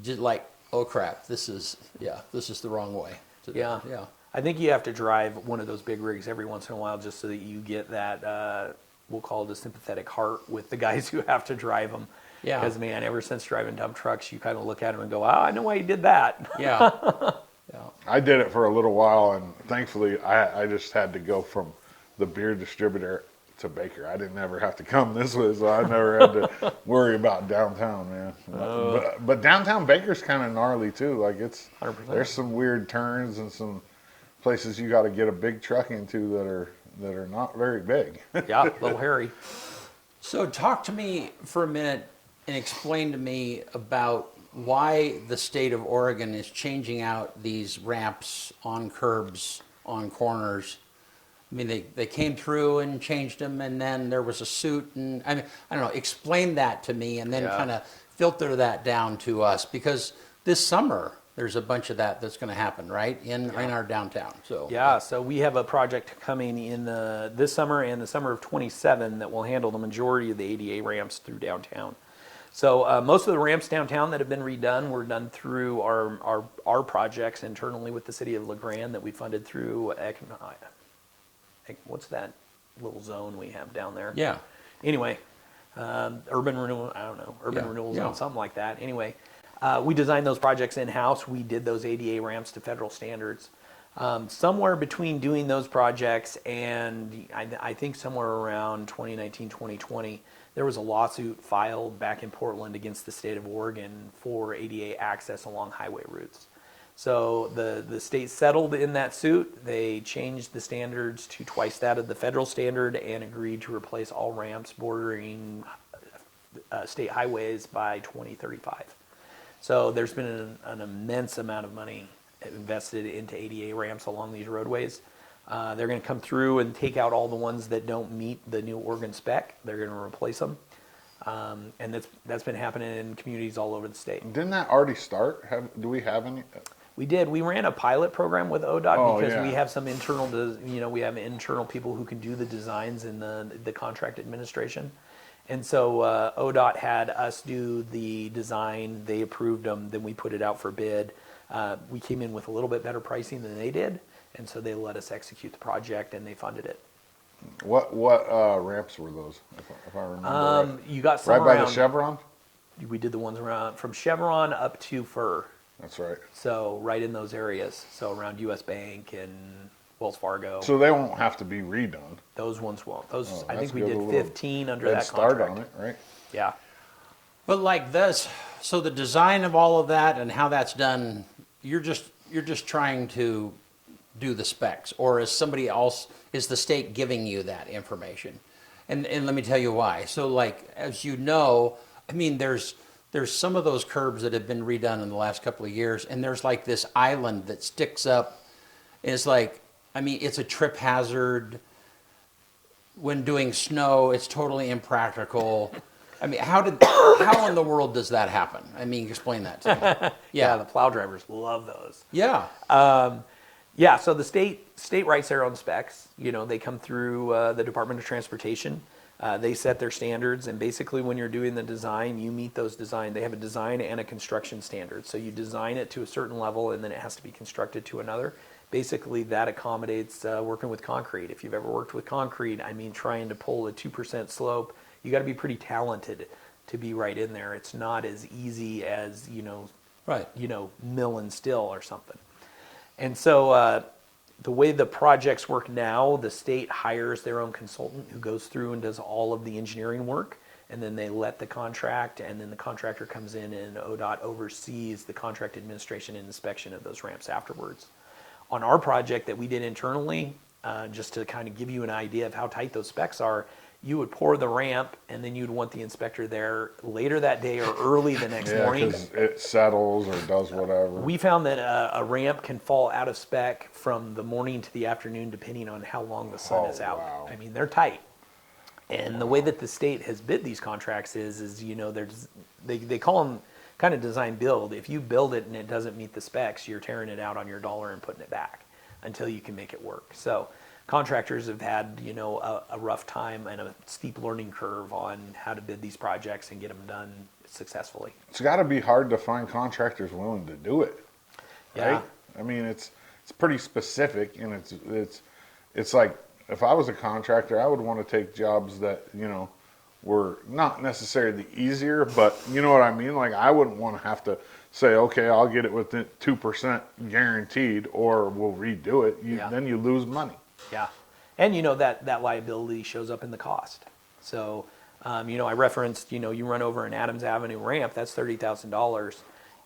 just like, oh crap, this is the wrong way. Yeah. Yeah. I think you have to drive one of those big rigs every once in a while just so that you get that, we'll call it a sympathetic heart with the guys who have to drive them. Yeah. Because, man, ever since driving dump trucks, you kind of look at them and go, I know why you did that. Yeah. Yeah. I did it for a little while, and thankfully, I just had to go from the beer distributor to Baker. I didn't ever have to come this way, so I never had to worry about downtown, man. But downtown Baker's kind of gnarly too. Like 100%. there's some weird turns and some places you got to get a big truck into that are not very big. Yeah, a little hairy. So talk to me for a minute and explain to me about why the state of Oregon is changing out these ramps on curbs, on corners. I mean, they came through and changed them, and then there was a suit, and I don't know, explain that to me, and then Yeah. kind of filter that down to us, because this summer, there's a bunch of that's going to happen, right, in our downtown. So Yeah, so we have a project coming in this summer and the summer of 27 that will handle the majority of the ADA ramps through downtown. So most of the ramps downtown that have been redone were done through our projects internally with the city of LeGrand that we funded through what's that little zone we have down there? Yeah. Anyway, urban renewal, I don't know, urban Yeah, renewal yeah. zone, something like that. Anyway, we designed those projects in-house. We did those ADA ramps to federal standards. Somewhere between doing those projects and I think somewhere around 2019, 2020, there was a lawsuit filed back in Portland against the state of Oregon for ADA access along highway routes. So the state settled in that suit. They changed the standards to twice that of the federal standard and agreed to replace all ramps bordering state highways by 2035. So there's been an immense amount of money invested into ADA ramps along these roadways. They're going to come through and take out all the ones that don't meet the new Oregon spec. They're going to replace them. And that's been happening in communities all over the state. Didn't that already start? Do we have any? We did. We ran a pilot program with ODOT Oh, because yeah. we have some we have internal people who can do the designs in the contract administration. And so ODOT had us do the design. They approved them. Then we put it out for bid. We came in with a little bit better pricing than they did. And so they let us execute the project and they funded it. What ramps were those? If I remember right. You got some Right by around, the Chevron. We did the ones around from Chevron up to Fur. That's right. So right in those areas. So around US Bank and Wells Fargo. So they won't have to be redone. Those ones won't. Those I that's think we good. did A little 15 under Head that start contract. on it, right? Yeah. But like this, so the design of all of that and how that's done, you're just trying to do the specs, or is somebody else, is the state giving you that information? And let me tell you why. So like, as you know, I mean, there's some of those curbs that have been redone in the last couple of years, and there's like this island that sticks up. It's like, I mean, it's a trip hazard. When doing snow, it's totally impractical. I mean, how in the world does that happen? I mean, explain that to me. Yeah, the plow drivers love those. Yeah. Yeah, so the state writes their own specs. You know, they come through the Department of Transportation. They set their standards, and basically when you're doing the design, you meet those design. They have a design and a construction standard. So you design it to a certain level, and then it has to be constructed to another. Basically, that accommodates working with concrete. If you've ever worked with concrete, I mean, trying to pull a 2% slope, you got to be pretty talented to be right in there. It's not as easy as, Right. mill and still or something. And so the way the projects work now, the state hires their own consultant who goes through and does all of the engineering work, and then they let the contract, and then the contractor comes in and ODOT oversees the contract administration and inspection of those ramps afterwards. On our project that we did internally, just to kind of give you an idea of how tight those specs are, you would pour the ramp, and then you'd want the inspector there later that day or early the next Yeah, morning. because it settles or does whatever. We found that a ramp can fall out of spec from the morning to the afternoon depending on how long the sun is out. Wow. I mean, they're tight. And the way that the state has bid these contracts is they call them kind of design build. If you build it and it doesn't meet the specs, you're tearing it out on your dollar and putting it back until you can make it work. So contractors have had, a rough time and a steep learning curve on how to bid these projects and get them done successfully. It's got to be hard to find contractors willing to do it. Right? Yeah. I mean, it's pretty specific, and it's like if I was a contractor, I would want to take jobs that were not necessarily the easier, but you know what I mean. Like I wouldn't want to have to say, okay, I'll get it within 2% guaranteed, or we'll redo it. Then you lose money. Yeah, and that liability shows up in the cost. So, I referenced, you run over an Adams Avenue ramp, that's $30,000.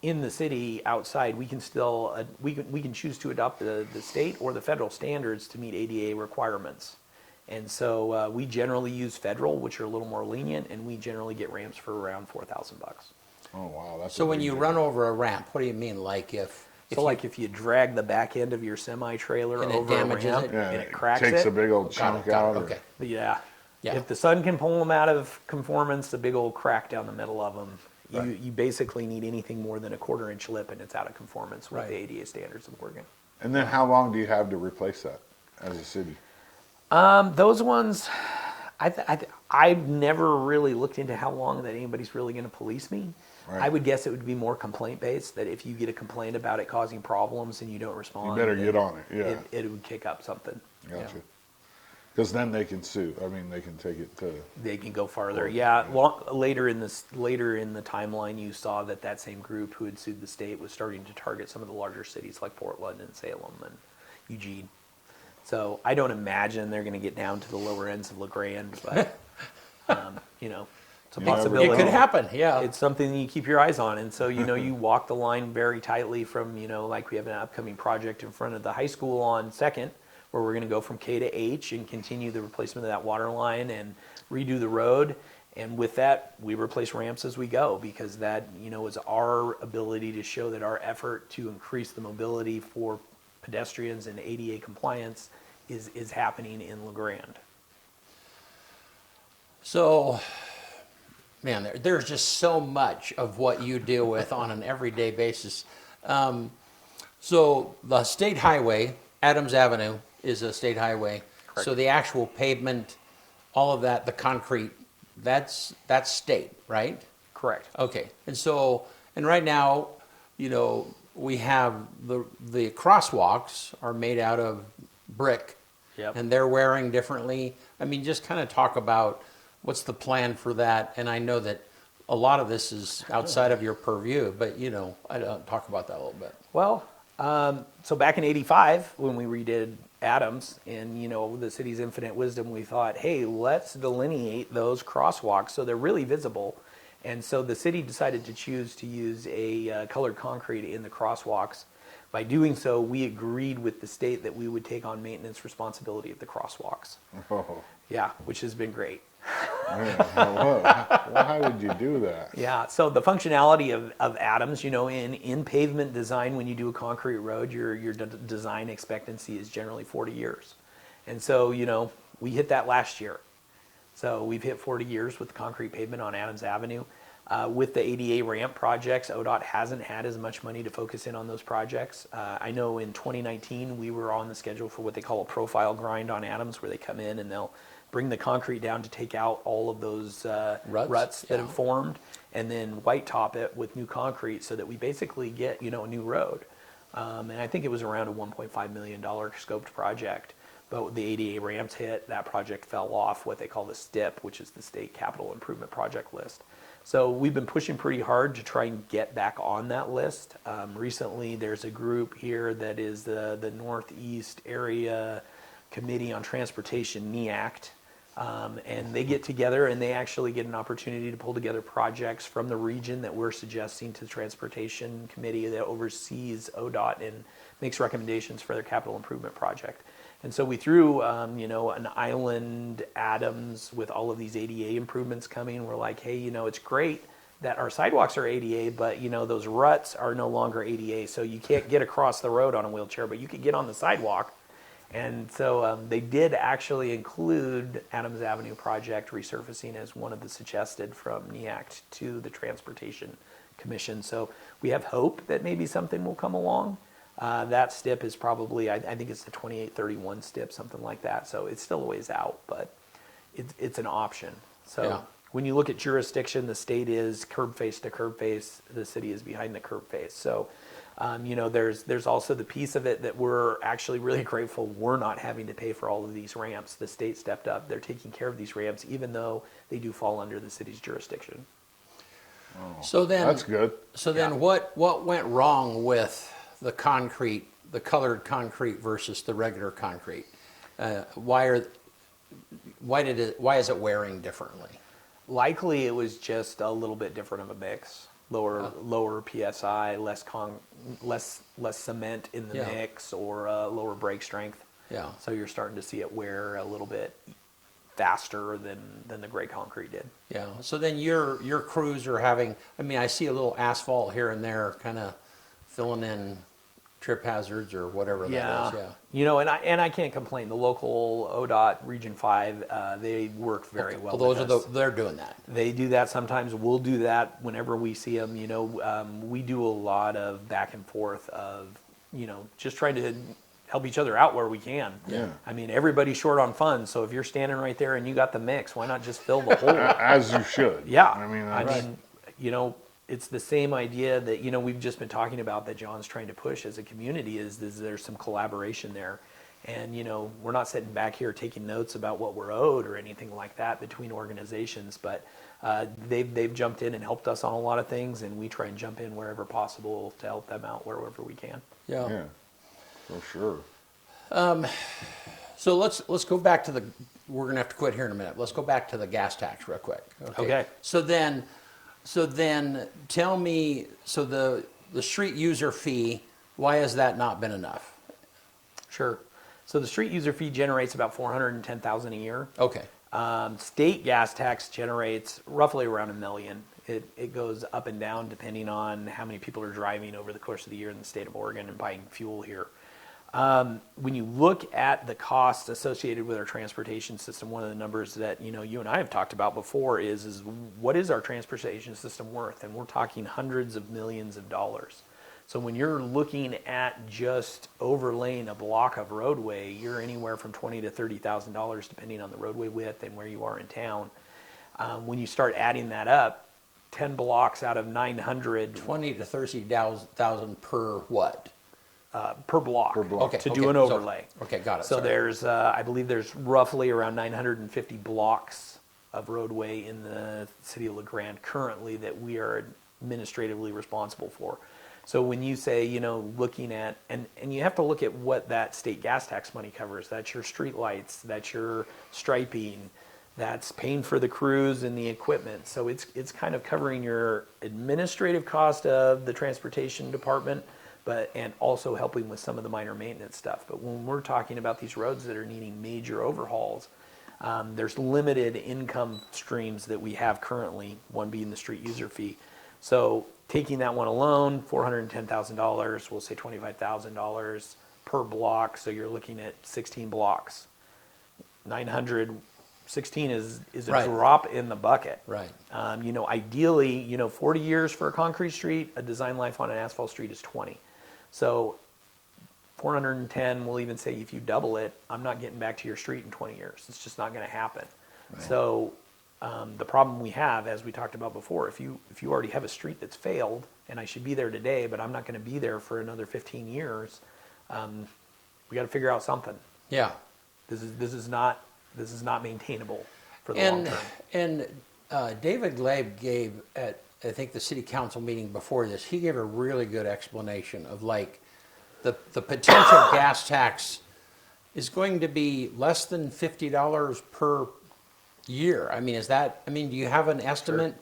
In the city outside, we can still we can choose to adopt the state or the federal standards to meet ADA requirements. And so we generally use federal, which are a little more lenient, and we generally get ramps for around $4,000. Oh wow, that's So a when big you deal. run over a ramp, what do you mean? Like if If you drag the back end of your semi-trailer And it over a damages ramp it? Yeah, and it cracks takes it, a big old got chunk it, out. okay. yeah. Yeah. If the sun can pull them out of conformance, the big old crack down the middle of them, You basically need anything more than a 1/4-inch lip, and it's out of conformance with the ADA standards of Oregon. And then how long do you have to replace that as a city? Those ones, I've never really looked into how long that anybody's really going to police me. Right. I would guess it would be more complaint-based, that if you get a complaint about it causing problems and you don't respond, You better get on it, yeah. It would kick up something. Gotcha. Because then they can sue. I mean, they can take it to. They can go farther. Court, Yeah. yeah. Later in the timeline, you saw that same group who had sued the state was starting to target some of the larger cities like Portland and Salem and Eugene. So I don't imagine they're going to get down to the lower ends of LeGrand, but it's a You never possibility. know. It could happen, yeah. It's something you keep your eyes on, and so you walk the line very tightly from like we have an upcoming project in front of the high school on 2nd, where we're going to go from K to H and continue the replacement of that water line and redo the road. And with that, we replace ramps as we go, because that is our ability to show that our effort to increase the mobility for pedestrians and ADA compliance is happening in LeGrand. So, man, there's just so much of what you deal with on an everyday basis. So the state highway, Adams Avenue, is a state highway. Correct. So the actual pavement, all of that, the concrete, that's state, right? Correct. Okay. And right now, we have the crosswalks are made out of brick. Yep. And they're wearing differently. I mean, just kind of talk about what's the plan for that. And I know that a lot of this is outside of your purview, but I don't talk about that a little bit. Well, so back in '85, when we redid Adams, and the city's infinite wisdom, we thought, hey, let's delineate those crosswalks so they're really visible. And so the city decided to choose to use a colored concrete in the crosswalks. By doing so, we agreed with the state that we would take on maintenance responsibility of the crosswalks. Oh, Yeah, which has been great. yeah. Why would you do that? Yeah, so the functionality of Adams, in pavement design, when you do a concrete road, your design expectancy is generally 40 years. And so, we hit that last year. So we've hit 40 years with concrete pavement on Adams Avenue. With the ADA ramp projects, ODOT hasn't had as much money to focus in on those projects. I know in 2019, we were on the schedule for what they call a profile grind on Adams, where they come in and they'll bring the concrete down to take out all of those ruts that have formed, and then white top it with new concrete so that we basically get, a new road. And I think it was around a $1.5 million scoped project. But with the ADA ramps hit, that project fell off what they call the STIP, which is the State Capital Improvement Project list. So we've been pushing pretty hard to try and get back on that list. Recently, there's a group here that is the Northeast Area Committee on Transportation, NEACT. And they get together and they actually get an opportunity to pull together projects from the region that we're suggesting to the Transportation Committee that oversees ODOT and makes recommendations for their capital improvement project. And so we threw, an island Adams with all of these ADA improvements coming. We're like, hey, it's great that our sidewalks are ADA, but those ruts are no longer ADA. So you can't get across the road on a wheelchair, but you can get on the sidewalk. And so they did actually include Adams Avenue project resurfacing as one of the suggested from NEACT to the Transportation Commission. So we have hope that maybe something will come along. That STIP is probably, I think it's the 2831 STIP, something like that. So it's still a ways out, but it's an option. So when you look at jurisdiction, the state is curb face to curb face. The city is behind the curb face. So, there's also the piece of it that we're actually really grateful we're not having to pay for all of these ramps. The state stepped up. They're taking care of these ramps, even though they do fall under the city's jurisdiction. Oh, So then, that's good. So then, what went wrong with the concrete, the colored concrete versus the regular concrete? Why is it wearing differently? Likely, it was just a little bit different of a mix. Lower PSI, less cement in the mix, or lower brake strength. Yeah. So you're starting to see it wear a little bit faster than the gray concrete did. Yeah. So then your crews are having. I mean, I see a little asphalt here and there, kind of filling in trip hazards or whatever that is. Yeah. You know, and I can't complain. The local ODOT Region 5, they work very well. Well, with us. they're doing that. They do that sometimes. We'll do that whenever we see them. You know, we do a lot of back and forth of, you know, just trying to help each other out where we can. Yeah. I mean, everybody's short on funds, so if you're standing right there and you got the mix, why not just fill the hole? As you should. Yeah. I mean, I that's- mean, you know, it's the same idea that, you know, we've just been talking about that John's trying to push as a community is there's some collaboration there. And, you know, we're not sitting back here taking notes about what we're owed or anything like that between organizations, but they've jumped in and helped us on a lot of things, and we try and jump in wherever possible to help them out wherever we can. yeah, for sure. So let's go back to we're gonna have to quit here in a minute. Let's go back to the gas tax real quick. Okay. So then tell me, so the street user fee, why has that not been enough? Sure. So the street user fee generates about $410,000 a year. Okay. State gas tax generates roughly around $1 million. It goes up and down depending on how many people are driving over the course of the year in the state of Oregon and buying fuel here. When you look at the costs associated with our transportation system, one of the numbers that you and I have talked about before is what is our transportation system worth? And we're talking hundreds of millions of dollars. So when you're looking at just overlaying a block of roadway, you're anywhere from $20,000 to $30,000 depending on the roadway width and where you are in town. When you start adding that up, 10 blocks out of 900 20 to 30,000 per what? per block, Okay. to do an overlay. Okay, got it. So Sorry. there's, I believe there's roughly around 950 blocks of roadway in the city of LeGrand currently that we are administratively responsible for. So when you say, looking at, and you have to look at what that state gas tax money covers. That's your street lights, that's your striping, that's paying for the crews and the equipment. So it's kind of covering your administrative cost of the transportation department, and also helping with some of the minor maintenance stuff. But when we're talking about these roads that are needing major overhauls, there's limited income streams that we have currently, one being the street user fee. So taking that one alone, $410,000, we'll say $25,000 per block. So you're looking at 16 blocks. 916 is a Right. drop in the bucket. Right. Ideally, 40 years for a concrete street, a design life on an asphalt street is 20. So 410, we'll even say if you double it, I'm not getting back to your street in 20 years. It's just not going to happen. Right. So the problem we have, as we talked about before, if you already have a street that's failed, and I should be there today, but I'm not going to be there for another 15 years, we got to figure out something. Yeah. This is not maintainable for the long term. And David Glabe gave at, I think, the city council meeting before this, he gave a really good explanation of the potential gas tax is going to be less than $50 per year. I mean, do you have an estimate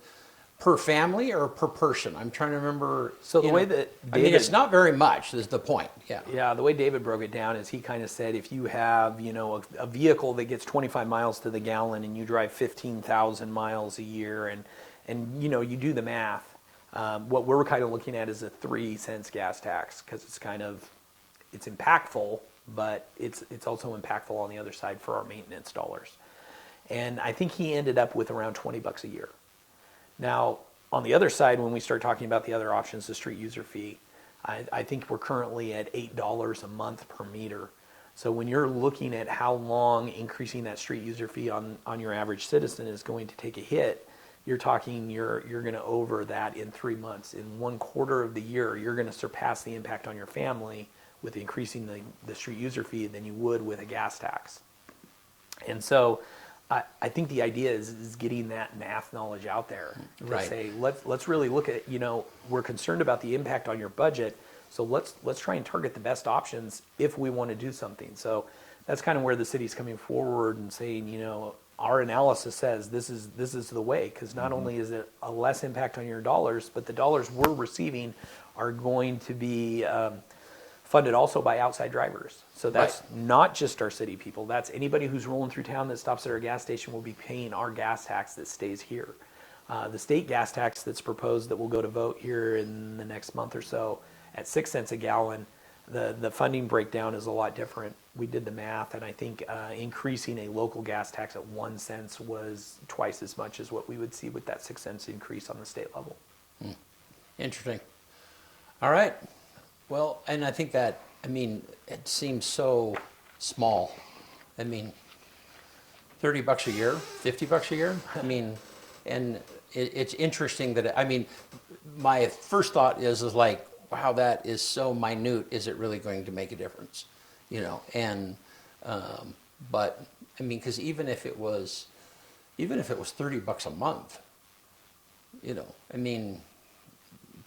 per family or per person? I'm trying to remember. So the way that it's not very much is the point. Yeah. Yeah, the way David broke it down is he kind of said if you have, a vehicle that gets 25 miles to the gallon and you drive 15,000 miles a year and you do the math, what we're kind of looking at is a 3 cents gas tax because it's impactful, but it's also impactful on the other side for our maintenance dollars. And I think he ended up with around $20 a year. Now, on the other side, when we start talking about the other options, the street user fee, I think we're currently at $8 a month per meter. So when you're looking at how long increasing that street user fee on your average citizen is going to take a hit, you're talking you're going to over that in 3 months. In 1/4 of the year, you're going to surpass the impact on your family with increasing the street user fee than you would with a gas tax. And so I think the idea is getting that math knowledge out there to Right. say let's really look at we're concerned about the impact on your budget, so let's try and target the best options if we want to do something. So that's kind of where the city's coming forward and saying our analysis says this is the way, because not only is it a less impact on your dollars, but the dollars we're receiving are going to be funded also by outside drivers. So that's not just our city people. That's anybody who's rolling through town that stops at our gas station will be paying our gas tax that stays here. The state gas tax that's proposed that will go to vote here in the next month or so at 6 cents a gallon, the funding breakdown is a lot different. We did the math, and I think increasing a local gas tax at 1 cent was twice as much as what we would see with that 6 cents increase on the state level. Interesting. All right. Well, and I think that, I mean, it seems so small. I mean, $30 a year, $50 a year. I mean, and it's interesting that, I mean, my first thought is like, wow, that is so minute. Is it really going to make a difference? You know, and, but I mean, because even if it was $30 a month, you know, I mean,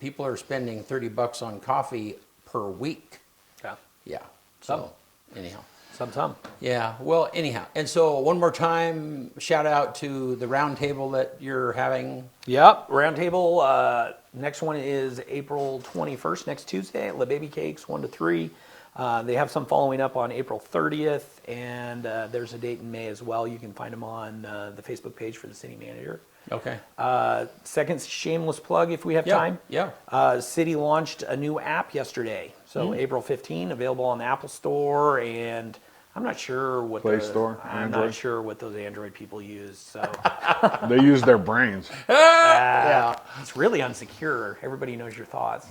people are spending $30 on coffee per week. Yeah. Yeah. So anyhow. Some. Yeah. Well, anyhow. And so one more time, shout out to the roundtable that you're having. Yep. Roundtable. Next one is April 21st, next Tuesday at La Baby Cakes, 1 to 3. They have some following up on April 30th, and there's a date in May as well. You can find them on the Facebook page for the city manager. Okay. Second shameless plug if we have Yeah, time. yeah. City launched a new app yesterday. So April 15, available on the Apple Store, and I'm not sure what Play Store, I'm Android? not sure what those Android people use. So They use their brains. Yeah. it's really unsecure. Everybody knows your thoughts.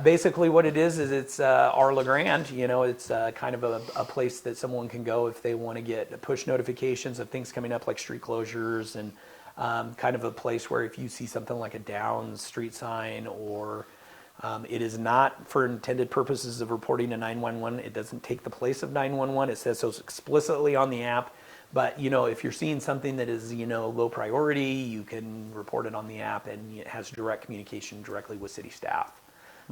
Basically, what it is it's our LeGrand. You know, it's kind of a place that someone can go if they want to get push notifications of things coming up like street closures, and kind of a place where if you see something like a down street sign or it is not for intended purposes of reporting to 911. It doesn't take the place of 911. It says so explicitly on the app. But, you know, if you're seeing something that is, you know, low priority, you can report it on the app, and it has direct communication directly with city staff.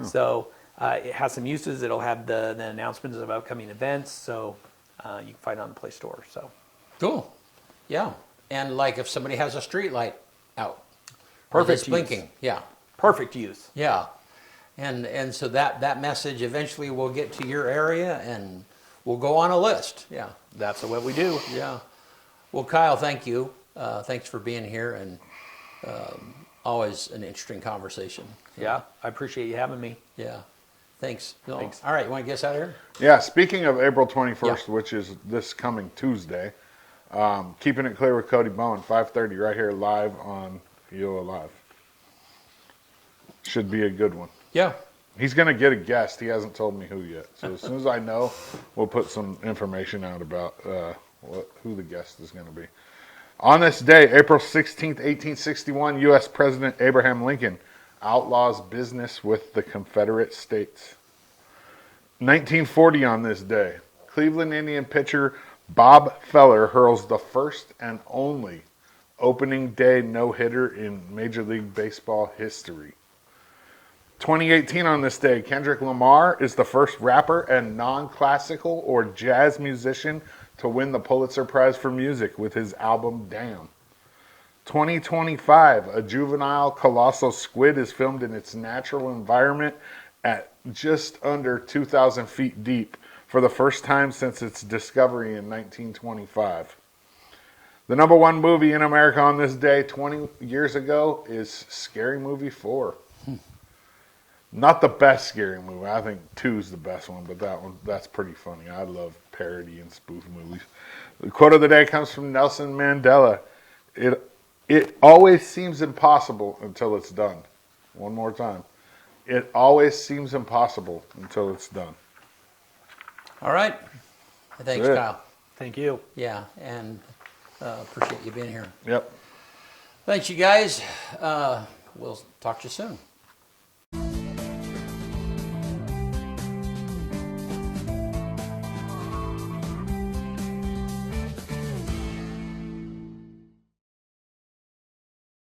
So it has some uses. It'll have the announcements of upcoming events. So you can find it on the Play Store. So Cool. Yeah. And like if somebody has a street light out. Perfect It's blinking. Yeah. perfect use. Yeah. And so that message eventually will get to your area and will go on a list. Yeah. That's what we do. Yeah. Well, Kyle, thank you. Thanks for being here, and always an interesting conversation. Yeah, I appreciate you having me. Yeah. Thanks. No. Thanks. All right. You want to get us out of here? Yeah, speaking of April 21st, Yeah. which is this coming Tuesday, Keeping It Clear with Cody Bowen, 5:30 right here live on EOA Live. Should be a good one. Yeah. He's going to get a guest. He hasn't told me who yet. So as soon as I know, we'll put some information out about who the guest is going to be. On this day, April 16th, 1861, U.S. President Abraham Lincoln outlaws business with the Confederate States. 1940 on this day, Cleveland Indian pitcher Bob Feller hurls the first and only opening day no-hitter in Major League Baseball history. 2018 on this day, Kendrick Lamar is the first rapper and non-classical or jazz musician to win the Pulitzer Prize for Music with his album Damn. 2025, a juvenile colossal squid is filmed in its natural environment at just under 2,000 feet deep for the first time since its discovery in 1925. The number one movie in America on this day 20 years ago is Scary Movie 4. Not the best scary movie. I think 2 is the best one, but that's pretty funny. I love parody and spoof movies. The quote of the day comes from Nelson Mandela. It always seems impossible until it's done. One more time. It always seems impossible until it's done. All right. Thanks, That's it. Kyle. Thank you. Yeah. And appreciate you being here. Yep. Thanks, you guys. We'll talk to you soon.